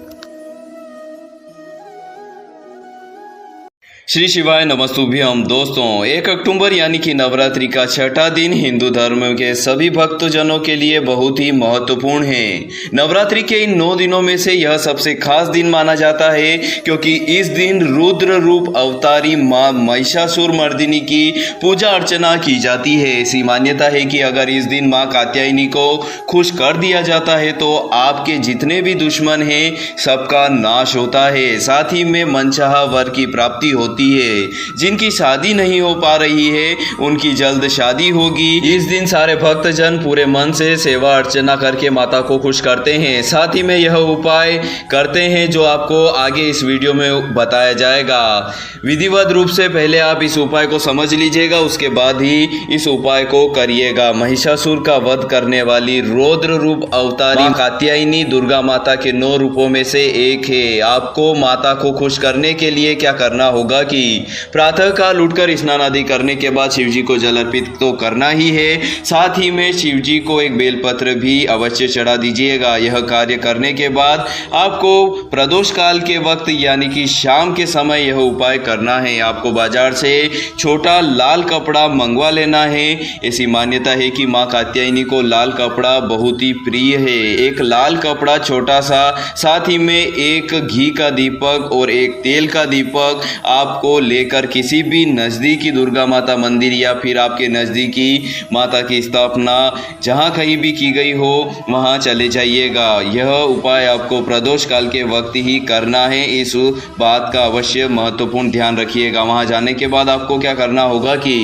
श्री शिवाय नमस्तुभ्यम। दोस्तों 1 अक्टूबर यानी कि नवरात्रि का छठा दिन हिंदू धर्म के सभी भक्तजनों के लिए बहुत ही महत्वपूर्ण है। नवरात्रि के इन 9 दिनों में से यह सबसे खास दिन माना जाता है क्योंकि इस दिन रुद्र रूप अवतारी मां महिषासुर मर्दिनी की पूजा अर्चना की जाती है। ऐसी मान्यता है कि अगर इस दिन मां कात्यायनी को खुश कर दिया जाता है तो आपके जितने भी दुश्मन हैं सबका नाश होता है। साथ ही में मनचाहा वर की प्राप्ति होती है। जिनकी शादी नहीं हो पा रही है उनकी जल्द शादी होगी। इस दिन सारे भक्तजन पूरे मन से सेवा अर्चना करके माता को खुश करते हैं। साथ ही में यह उपाय करते हैं जो आपको आगे इस वीडियो में बताया जाएगा। विधिवत रूप से पहले आप इस उपाय को समझ लीजिएगा, उसके बाद ही इस उपाय को करिएगा। महिषासुर का वध करने वाली रौद्र रूप अवतारी कात्यायनी दुर्गा माता के 9 रूपों में से एक है। आपको माता को खुश करने के लिए क्या करना होगा कि प्रातः काल उठकर स्नान आदि करने के बाद शिव जी को जल अर्पित तो करना ही है। साथ ही में शिव जी को एक बेलपत्र भी अवश्य चढ़ा दीजिएगा। यह कार्य करने के बाद आपको प्रदोष काल के वक्त यानी कि शाम के समय यह उपाय करना है। आपको बाजार से छोटा लाल कपड़ा मंगवा लेना है। ऐसी मान्यता है कि मां कात्यायनी को लाल कपड़ा बहुत ही प्रिय है। एक लाल कपड़ा छोटा सा, साथ ही में एक घी का दीपक और एक तेल का दीपक आपको लेकर किसी भी नज़दीकी दुर्गा माता मंदिर या फिर आपके नज़दीकी माता की स्थापना जहां कहीं भी की गई हो वहां चले जाइएगा। यह उपाय आपको प्रदोष काल के वक्त ही करना है। इस बात का अवश्य महत्वपूर्ण ध्यान रखिएगा। वहां जाने के बाद आपको क्या करना होगा कि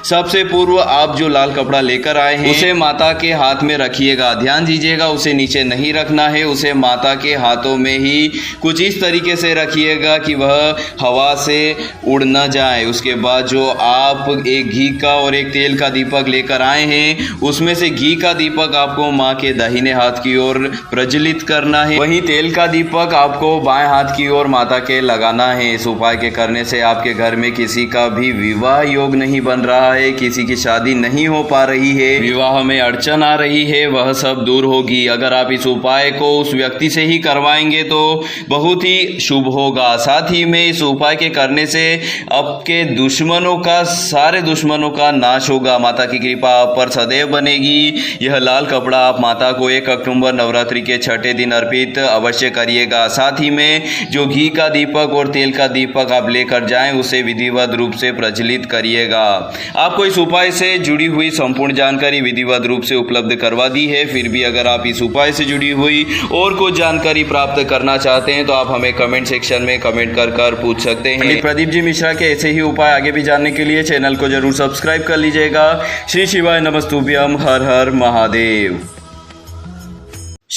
सबसे पूर्व आप जो लाल कपड़ा लेकर आए हैं उसे माता के हाथ में रखिएगा। ध्यान दीजिएगा उसे नीचे नहीं रखना है, उसे माता के हाथों में ही कुछ इस तरीके से रखिएगा कि वह हवा से उड़ न जाए। उसके बाद जो आप एक घी का और एक तेल का दीपक लेकर आए हैं उसमें से घी का दीपक आपको मां के दाहिने हाथ की ओर प्रज्वलित करना है, वहीं तेल का दीपक आपको बाएं हाथ की ओर माता के लगाना है। इस उपाय के करने से आपके घर में किसी का भी विवाह योग नहीं बन रहा है, किसी की शादी नहीं हो पा रही है, विवाह में अड़चन आ रही है, वह सब दूर होगी। अगर आप इस उपाय को उस व्यक्ति से ही करवाएंगे तो बहुत ही शुभ होगा। साथ ही में इस उपाय के करने से आपके दुश्मनों का, सारे दुश्मनों का नाश होगा। माता की कृपा आप पर सदैव बनेगी। यह लाल कपड़ा आप माता को 1 अक्टूबर नवरात्रि के छठे दिन अर्पित अवश्य करिएगा। साथ ही में जो घी का दीपक और तेल का दीपक आप लेकर जाएं उसे विधिवत रूप से प्रज्वलित करिएगा। आपको इस उपाय से जुड़ी हुई संपूर्ण जानकारी विधिवत रूप से उपलब्ध करवा दी है। फिर भी अगर आप इस उपाय से जुड़ी हुई और कुछ जानकारी प्राप्त करना चाहते हैं तो आप हमें कमेंट सेक्शन में कमेंट कर पूछ सकते हैं। प्रदीप जी मिश्रा के ऐसे ही उपाय आगे भी जानने के लिए चैनल को जरूर सब्सक्राइब कर लीजिएगा। श्री शिवाय नमस्तुभ्यम। हर हर महादेव।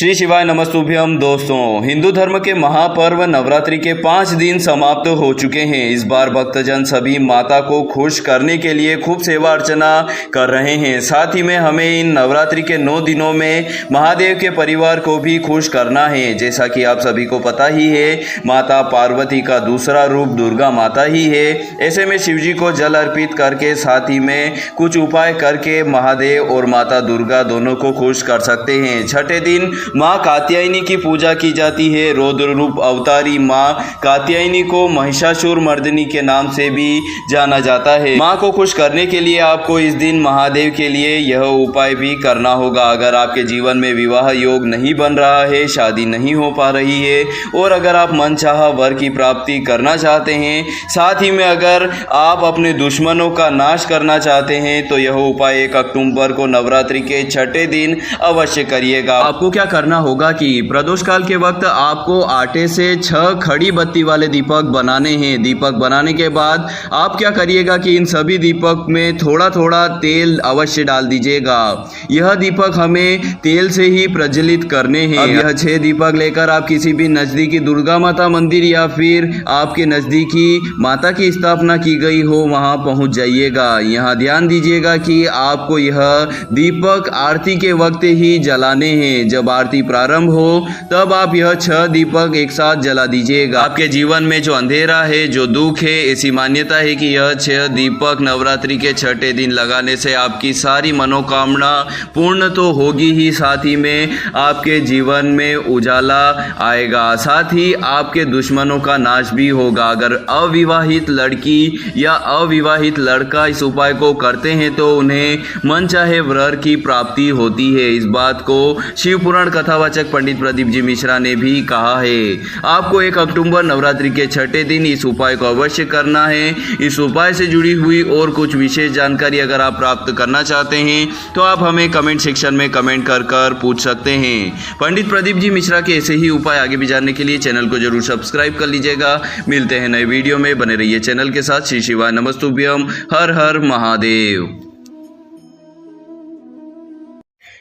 श्री शिवाय नमस्तुभ्यम। दोस्तों, हिंदू धर्म के महापर्व नवरात्रि के 5 दिन समाप्त हो चुके हैं। इस बार भक्तजन सभी माता को खुश करने के लिए खूब सेवा अर्चना कर रहे हैं। साथ ही में हमें इन नवरात्रि के 9 दिनों में महादेव के परिवार को भी खुश करना है। जैसा कि आप सभी को पता ही है, माता पार्वती का दूसरा रूप दुर्गा माता ही है। ऐसे में शिव जी को जल अर्पित करके साथ ही में कुछ उपाय करके महादेव और माता दुर्गा दोनों को खुश कर सकते हैं। छठे दिन माँ कात्यायनी की पूजा की जाती है। रौद्र रूप अवतारी माँ कात्यायनी को महिषासुर मर्दिनी के नाम से भी जाना जाता है। माँ को खुश करने के लिए आपको इस दिन महादेव के लिए यह उपाय भी करना होगा। अगर आपके जीवन में विवाह योग नहीं बन रहा है, शादी नहीं हो पा रही है और अगर आप मनचाहा वर की प्राप्ति करना चाहते हैं, साथ ही में अगर आप अपने दुश्मनों का नाश करना चाहते हैं, तो यह उपाय 1 अक्टूबर को नवरात्रि के छठे दिन अवश्य करिएगा। आपको क्या करना होगा कि प्रदोष काल के वक्त आपको आटे से 6 खड़ी बत्ती वाले दीपक बनाने हैं। दीपक बनाने के बाद आप क्या करिएगा कि इन सभी दीपक में थोड़ा थोड़ा तेल अवश्य डाल दीजिएगा। यह दीपक हमें तेल से ही प्रज्वलित करने हैं। अब यह 6 दीपक लेकर आप किसी भी नज़दीकी दुर्गा माता मंदिर या फिर आपके नज़दीकी माता की स्थापना की गई हो, वहां पहुंच जाइएगा। यहाँ ध्यान दीजिएगा कि आपको यह दीपक आरती के वक्त ही जलाने हैं। जब आरती प्रारंभ हो तब आप यह 6 दीपक एक साथ जला दीजिएगा। आपके जीवन में जो अंधेरा है, जो दुख है, ऐसी मान्यता है कि यह 6 दीपक नवरात्रि के छठे दिन लगाने से आपकी सारी मनोकामना पूर्ण तो होगी ही, साथ ही में आपके जीवन में उजाला आएगा, साथ ही आपके दुश्मनों का नाश भी होगा। अगर अविवाहित लड़की या अविवाहित लड़का इस उपाय को करते हैं तो उन्हें मनचाहे वर की प्राप्ति होती है। इस बात को शिव पुराण कथावाचक पंडित प्रदीप जी मिश्रा ने भी कहा है। आपको 1 अक्टूबर नवरात्रि के छठे दिन इस उपाय को अवश्य करना है। इस उपाय से जुड़ी हुई और कुछ विशेष जानकारी अगर आप प्राप्त करना चाहते हैं तो आप हमें कमेंट सेक्शन में कमेंट कर पूछ सकते हैं। पंडित प्रदीप जी मिश्रा के ऐसे ही उपाय आगे भी जानने के लिए चैनल को जरूर सब्सक्राइब कर लीजिएगा। मिलते हैं नए वीडियो में, बने रहिए चैनल के साथ। श्री शिवाय नमस्तुभ्यम। हर हर महादेव।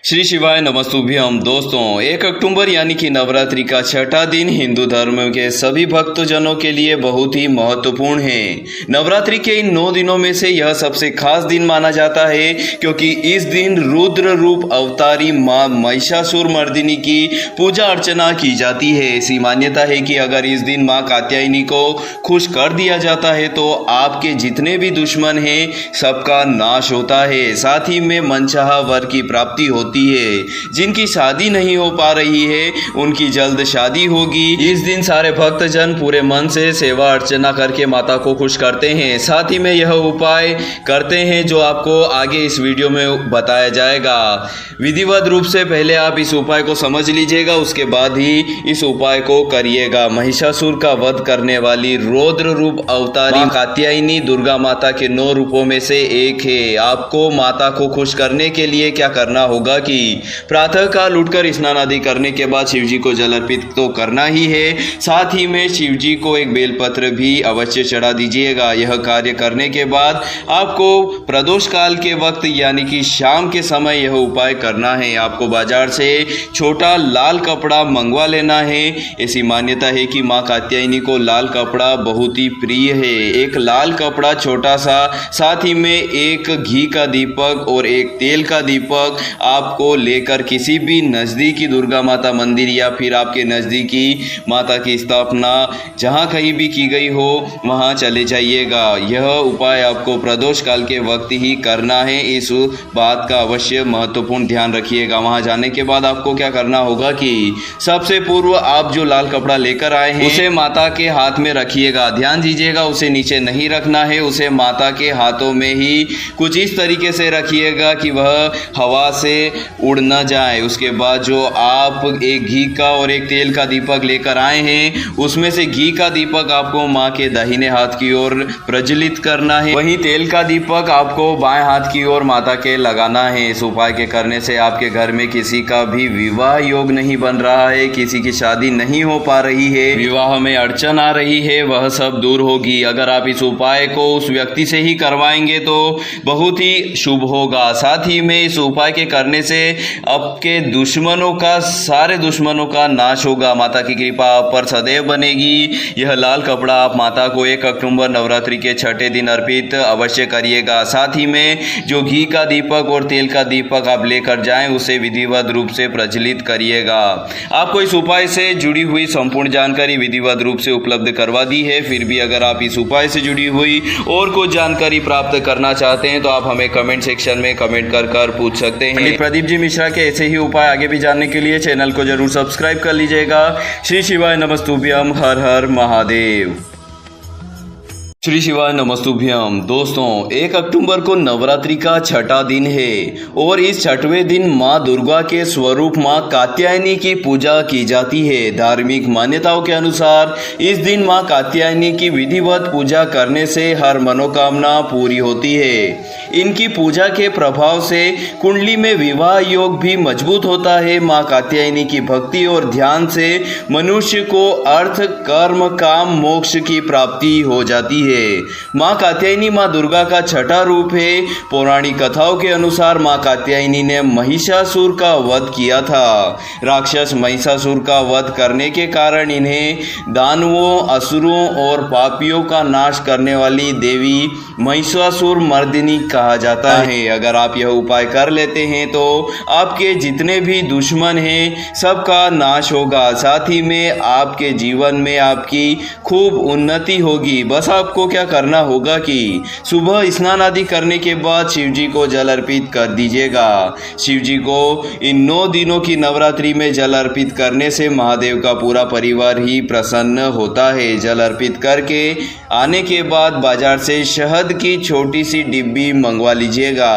श्री शिवाय नमस्तुभ्यम। दोस्तों, 1 अक्टूबर यानी कि नवरात्रि का छठा दिन हिंदू धर्म के सभी भक्तजनों के लिए बहुत ही महत्वपूर्ण है। नवरात्रि के इन 9 दिनों में से यह सबसे खास दिन माना जाता है, क्योंकि इस दिन रुद्र रूप अवतारी माँ महिषासुर मर्दिनी की पूजा अर्चना की जाती है। ऐसी मान्यता है कि अगर इस दिन माँ कात्यायनी को खुश कर दिया जाता है तो आपके जितने भी दुश्मन हैं सबका नाश होता है, साथ ही में मनचाहा वर की प्राप्ति होती है। जिनकी शादी नहीं हो पा रही है उनकी जल्द शादी होगी। इस दिन सारे भक्तजन पूरे मन से सेवा अर्चना करके माता को खुश करते हैं। साथ ही में यह उपाय करते हैं जो आपको आगे इस वीडियो में बताया जाएगा। विधिवत रूप से पहले आप इस उपाय को समझ लीजिएगा, उसके बाद ही इस उपाय को करिएगा। महिषासुर का वध करने वाली रौद्र रूप अवतारी कात्यायनी दुर्गा माता के 9 रूपों में से एक है। आपको माता को खुश करने के लिए क्या करना होगा कि प्रातः काल उठकर स्नान आदि करने के बाद शिव जी को जल अर्पित तो करना ही है, साथ ही में शिव जी को एक बेलपत्र भी अवश्य चढ़ा दीजिएगा। यह कार्य करने के बाद आपको प्रदोष काल के वक्त यानी कि शाम के समय यह उपाय करना है। आपको बाजार से छोटा लाल कपड़ा मंगवा लेना है। ऐसी मान्यता है कि माँ कात्यायनी को लाल कपड़ा बहुत ही प्रिय है। एक लाल कपड़ा छोटा सा, साथ ही में एक घी का दीपक और एक तेल का दीपक आपको लेकर किसी भी नज़दीकी दुर्गा माता मंदिर या फिर आपके नज़दीकी माता की स्थापना जहाँ कहीं भी की गई हो वहाँ चले जाइएगा। यह उपाय आपको प्रदोष काल के वक्त ही करना है, इस बात का अवश्य महत्वपूर्ण ध्यान रखिएगा। वहाँ जाने के बाद आपको क्या करना होगा कि सबसे पूर्व आप जो लाल कपड़ा लेकर आए हैं उसे माता के हाथ में रखिएगा। ध्यान दीजिएगा, उसे नीचे नहीं रखना है, उसे माता के हाथों में ही कुछ इस तरीके से रखिएगा कि वह हवा से उड़ न जाए। उसके बाद जो आप एक घी का और एक तेल का दीपक लेकर आए हैं उसमें से घी का दीपक आपको माँ के दाहिने हाथ की ओर प्रज्वलित करना है, वहीं तेल का दीपक आपको बाएं हाथ की ओर माता के लगाना है। इस उपाय के करने से आपके घर में किसी का भी विवाह योग नहीं बन रहा है, किसी की शादी नहीं हो पा रही है, विवाह में अड़चन आ रही है, वह सब दूर होगी। अगर आप इस उपाय को उस व्यक्ति से ही करवाएंगे तो बहुत ही शुभ होगा। साथ ही में इस उपाय के करने से आपके दुश्मनों का, सारे दुश्मनों का नाश होगा। माता की कृपा आप पर सदैव बनेगी। यह लाल कपड़ा आप माता को 1 अक्टूबर नवरात्रि के छठे दिन अर्पित अवश्य करिएगा। साथ ही में जो घी का दीपक और तेल का दीपक आप लेकर जाएं, उसे विधिवत रूप से प्रज्वलित करिएगा। आपको इस उपाय से जुड़ी हुई संपूर्ण जानकारी विधिवत रूप से उपलब्ध करवा दी है। फिर भी अगर आप इस उपाय से जुड़ी हुई और कुछ जानकारी प्राप्त करना चाहते हैं तो आप हमें कमेंट सेक्शन में कमेंट कर पूछ सकते हैं। पंडित प्रदीप जी मिश्रा के ऐसे ही उपाय आगे भी जानने के लिए चैनल को जरूर सब्सक्राइब कर लीजिएगा। श्री शिवाय नमस्तुभ्यम। हर हर महादेव। श्री शिवाय नमस्तुभ्यम। दोस्तों, 1 अक्टूबर को नवरात्रि का छठा दिन है और इस छठवें दिन माँ दुर्गा के स्वरूप माँ कात्यायनी की पूजा की जाती है। धार्मिक मान्यताओं के अनुसार इस दिन माँ कात्यायनी की विधिवत पूजा करने से हर मनोकामना पूरी होती है। इनकी पूजा के प्रभाव से कुंडली में विवाह योग भी मजबूत होता है। माँ कात्यायनी की भक्ति और ध्यान से मनुष्य को अर्थ, कर्म, काम, मोक्ष की प्राप्ति हो जाती है। माँ कात्यायनी माँ दुर्गा का छठा रूप है। पौराणिक कथाओं के अनुसार माँ कात्यायनी ने महिषासुर का वध किया था। राक्षस महिषासुर का वध करने के कारण इन्हें दानवों, असुरों और पापियों का नाश करने वाली देवी महिषासुर मर्दिनी कहा जाता है। अगर आप यह उपाय कर लेते हैं तो आपके जितने भी दुश्मन हैं सबका नाश होगा। साथ ही में आपके जीवन में आपकी खूब उन्नति होगी। बस आपको क्या करना होगा कि सुबह स्नान आदि करने के बाद शिव जी को जल अर्पित कर दीजिएगा। शिव जी को इन 9 दिनों की नवरात्रि में जल अर्पित करने से महादेव का पूरा परिवार ही प्रसन्न होता है। जल अर्पित करके आने के बाद बाजार से शहद की छोटी सी डिब्बी मंगवा लीजिएगा।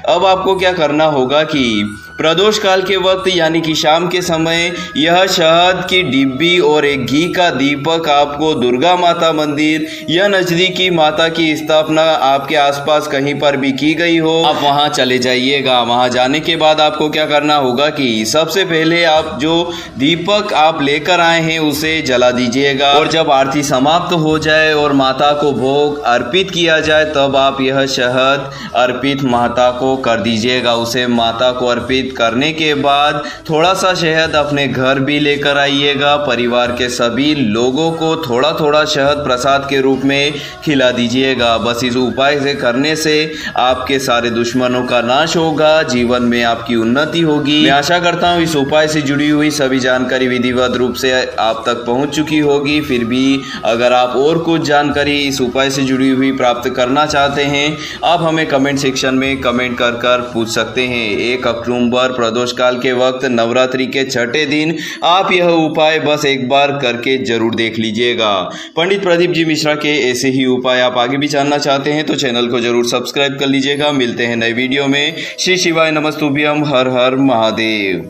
अब आपको क्या करना होगा कि प्रदोष काल के वक्त यानी कि शाम के समय यह शहद की डिब्बी और एक घी का दीपक आपको दुर्गा माता मंदिर या नजदीकी माता की स्थापना आपके आसपास कहीं पर भी की गई हो, आप वहां चले जाइएगा। वहां जाने के बाद आपको क्या करना होगा कि सबसे पहले आप जो दीपक आप लेकर आए हैं उसे जला दीजिएगा और जब आरती समाप्त हो जाए और माता को भोग अर्पित किया जाए तब आप यह शहद अर्पित माता को कर दीजिएगा। उसे माता को अर्पित करने के बाद थोड़ा सा शहद अपने घर भी लेकर आइएगा। परिवार के सभी लोगों को थोड़ा थोड़ा शहद प्रसाद के रूप में खिला दीजिएगा। बस इस उपाय से करने से आपके सारे दुश्मनों का नाश होगा, जीवन में आपकी उन्नति होगी। मैं आशा करता हूँ इस उपाय से जुड़ी हुई सभी जानकारी विधिवत रूप से आप तक पहुँच चुकी होगी। फिर भी अगर आप और कुछ जानकारी इस उपाय से जुड़ी हुई प्राप्त करना चाहते हैं आप हमें कमेंट सेक्शन में कमेंट कर पूछ सकते हैं। 1 अक्टूबर प्रदोष काल के वक्त नवरात्रि के छठे दिन आप यह उपाय बस एक बार करके जरूर देख लीजिएगा। पंडित प्रदीप जी मिश्रा के ऐसे ही उपाय आप आगे भी जानना चाहते हैं तो चैनल को जरूर सब्सक्राइब कर लीजिएगा। मिलते हैं नए वीडियो में। श्री शिवाय नमस्तुभ्यम। हर हर महादेव।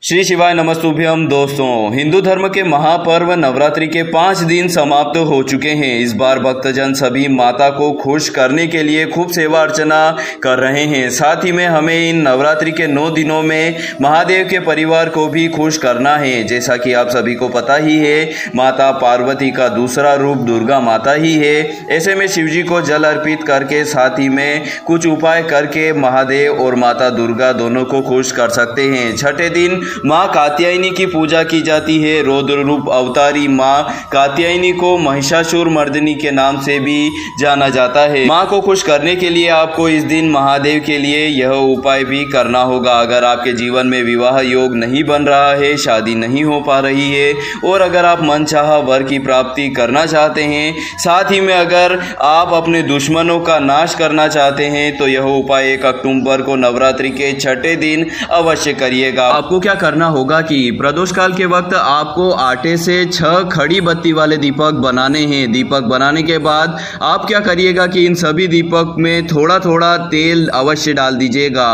श्री शिवाय नमस्तुभ्यम। दोस्तों, हिंदू धर्म के महापर्व नवरात्रि के 5 दिन समाप्त हो चुके हैं। इस बार भक्तजन सभी माता को खुश करने के लिए खूब सेवा अर्चना कर रहे हैं। साथ ही में हमें इन नवरात्रि के 9 दिनों में महादेव के परिवार को भी खुश करना है। जैसा कि आप सभी को पता ही है, माता पार्वती का दूसरा रूप दुर्गा माता ही है। ऐसे में शिव जी को जल अर्पित करके साथ ही में कुछ उपाय करके महादेव और माता दुर्गा दोनों को खुश कर सकते हैं। छठे दिन माँ कात्यायनी की पूजा की जाती है। रौद्र रूप अवतारी माँ कात्यायनी को महिषासुर मर्दिनी के नाम से भी जाना जाता है। माँ को खुश करने के लिए आपको इस दिन महादेव के लिए यह उपाय भी करना होगा। अगर आपके जीवन में विवाह योग नहीं बन रहा है, शादी नहीं हो पा रही है और अगर आप मनचाहा वर की प्राप्ति करना चाहते हैं, साथ ही में अगर आप अपने दुश्मनों का नाश करना चाहते हैं तो यह उपाय 1 अक्टूबर को नवरात्रि के छठे दिन अवश्य करिएगा। आपको क्या करना होगा कि प्रदोष काल के वक्त आपको आटे से 6 खड़ी बत्ती वाले दीपक बनाने हैं। दीपक बनाने के बाद आप क्या करिएगा कि इन सभी दीपक में थोड़ा थोड़ा तेल अवश्य डाल दीजिएगा।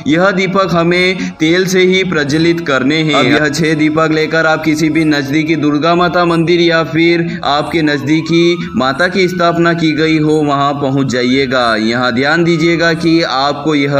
यह दीपक हमें तेल से ही प्रज्वलित करने हैं। अब यह 6 दीपक लेकर आप किसी भी नजदीकी दुर्गा माता मंदिर या फिर आपके नजदीकी माता की स्थापना की गई हो वहां पहुंच जाइएगा। यहाँ ध्यान दीजिएगा कि आपको यह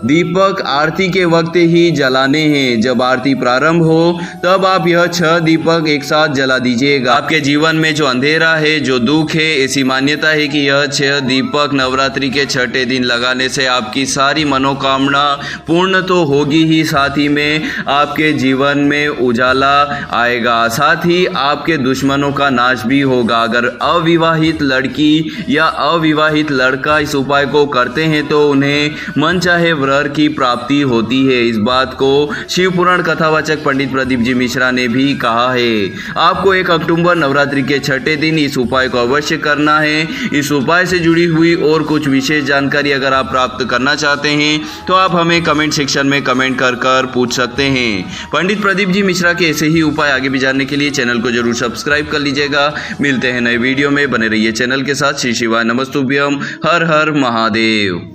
दीपक आरती के वक्त ही जलाने हैं। जब आरती प्रारंभ हो तब आप यह 6 दीपक एक साथ जला दीजिएगा। आपके जीवन में जो अंधेरा है, जो दुख है, ऐसी मान्यता है कि यह 6 दीपक नवरात्रि के छठे दिन लगाने से आपकी सारी मनोकामना पूर्ण तो होगी ही, साथ ही में आपके जीवन में उजाला आएगा, साथ ही आपके दुश्मनों का नाश भी होगा। अगर अविवाहित लड़की या अविवाहित लड़का इस उपाय को करते हैं तो उन्हें मनचाहे वर की प्राप्ति होती है। इस बात को शिव पुराण कथावाचक पंडित प्रदीप जी मिश्रा ने भी कहा है। आपको 1 अक्टूबर नवरात्रि के छठे दिन इस उपाय को अवश्य करना है। इस उपाय से जुड़ी हुई और कुछ विशेष जानकारी अगर आप प्राप्त करना चाहते हैं तो आप हमें कमेंट सेक्शन में कमेंट कर पूछ सकते हैं। पंडित प्रदीप जी मिश्रा के ऐसे ही उपाय आगे भी जानने के लिए चैनल को जरूर सब्सक्राइब कर लीजिएगा। मिलते हैं नए वीडियो में, बने रहिए चैनल के साथ। श्री शिवाय नमस्तुभ्यम। हर हर महादेव।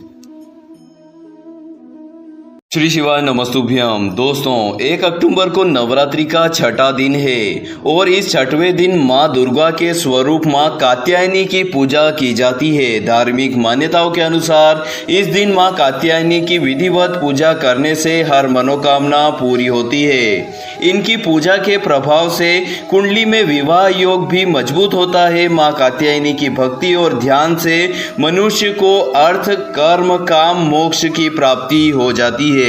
श्री शिवाय नमस्तुभ्यम। दोस्तों, 1 अक्टूबर को नवरात्रि का छठा दिन है और इस छठवें दिन माँ दुर्गा के स्वरूप माँ कात्यायनी की पूजा की जाती है। धार्मिक मान्यताओं के अनुसार इस दिन माँ कात्यायनी की विधिवत पूजा करने से हर मनोकामना पूरी होती है। इनकी पूजा के प्रभाव से कुंडली में विवाह योग भी मजबूत होता है। माँ कात्यायनी की भक्ति और ध्यान से मनुष्य को अर्थ, कर्म, काम, मोक्ष की प्राप्ति हो जाती है।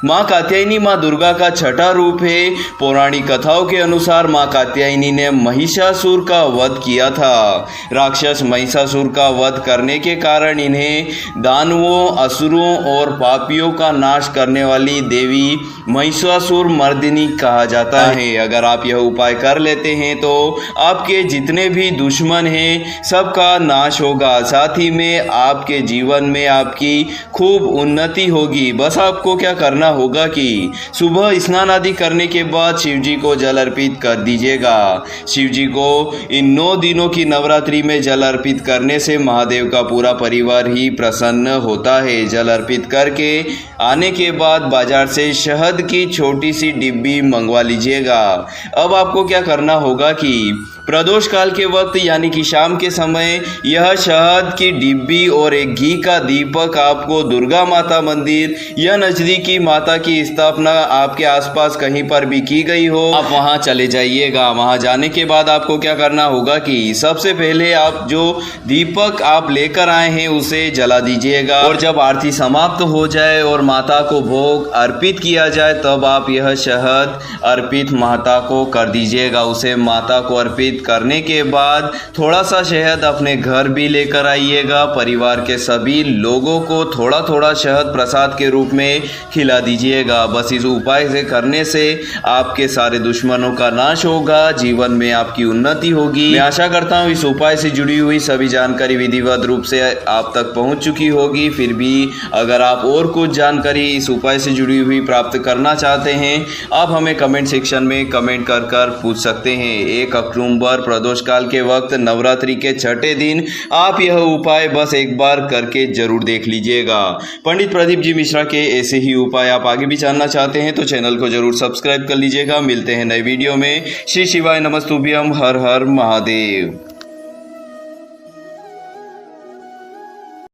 माँ कात्यायनी माँ दुर्गा का छठा रूप है। पौराणिक कथाओं के अनुसार माँ कात्यायनी ने महिषासुर का वध किया था। राक्षस महिषासुर का वध करने के कारण इन्हें दानवों, असुरों और पापियों का नाश करने वाली देवी महिषासुर मर्दिनी कहा जाता है। अगर आप यह उपाय कर लेते हैं तो आपके जितने भी दुश्मन हैं सबका नाश होगा, साथ ही में आपके जीवन में आपकी खूब उन्नति होगी। बस आपको क्या करना होगा कि सुबह स्नान आदि करने के बाद शिव जी को जल अर्पित कर दीजिएगा। शिव जी को इन 9 दिनों की नवरात्रि में जल अर्पित करने से महादेव का पूरा परिवार ही प्रसन्न होता है। जल अर्पित करके आने के बाद बाजार से शहद की छोटी सी डिब्बी मंगवा लीजिएगा। अब आपको क्या करना होगा कि प्रदोष काल के वक्त यानी कि शाम के समय यह शहद की डिब्बी और एक घी का दीपक आपको दुर्गा माता मंदिर या नजदीकी माता की स्थापना आपके आसपास कहीं पर भी की गई हो, आप वहां चले जाइएगा। वहां जाने के बाद आपको क्या करना होगा कि सबसे पहले आप जो दीपक आप लेकर आए हैं उसे जला दीजिएगा और जब आरती समाप्त हो जाए और माता को भोग अर्पित किया जाए तब आप यह शहद अर्पित माता को कर दीजिएगा। उसे माता को अर्पित करने के बाद थोड़ा सा शहद अपने घर भी लेकर आइएगा। परिवार के सभी लोगों को थोड़ा थोड़ा शहद प्रसाद के रूप में खिला दीजिएगा। बस इस उपाय से करने से आपके सारे दुश्मनों का नाश होगा, जीवन में आपकी उन्नति होगी। मैं आशा करता हूँ इस उपाय से जुड़ी हुई सभी जानकारी विधिवत रूप से आप तक पहुँच चुकी होगी। फिर भी अगर आप और कुछ जानकारी इस उपाय से जुड़ी हुई प्राप्त करना चाहते हैं आप हमें कमेंट सेक्शन में कमेंट कर पूछ सकते हैं। 1 अक्टूबर प्रदोष काल के वक्त नवरात्रि के छठे दिन आप यह उपाय बस एक बार करके जरूर देख लीजिएगा। पंडित प्रदीप जी मिश्रा के ऐसे ही उपाय आप आगे भी जानना चाहते हैं तो चैनल को जरूर सब्सक्राइब कर लीजिएगा। मिलते हैं नए वीडियो में। श्री शिवाय नमस्तुभ्यम। हर हर महादेव।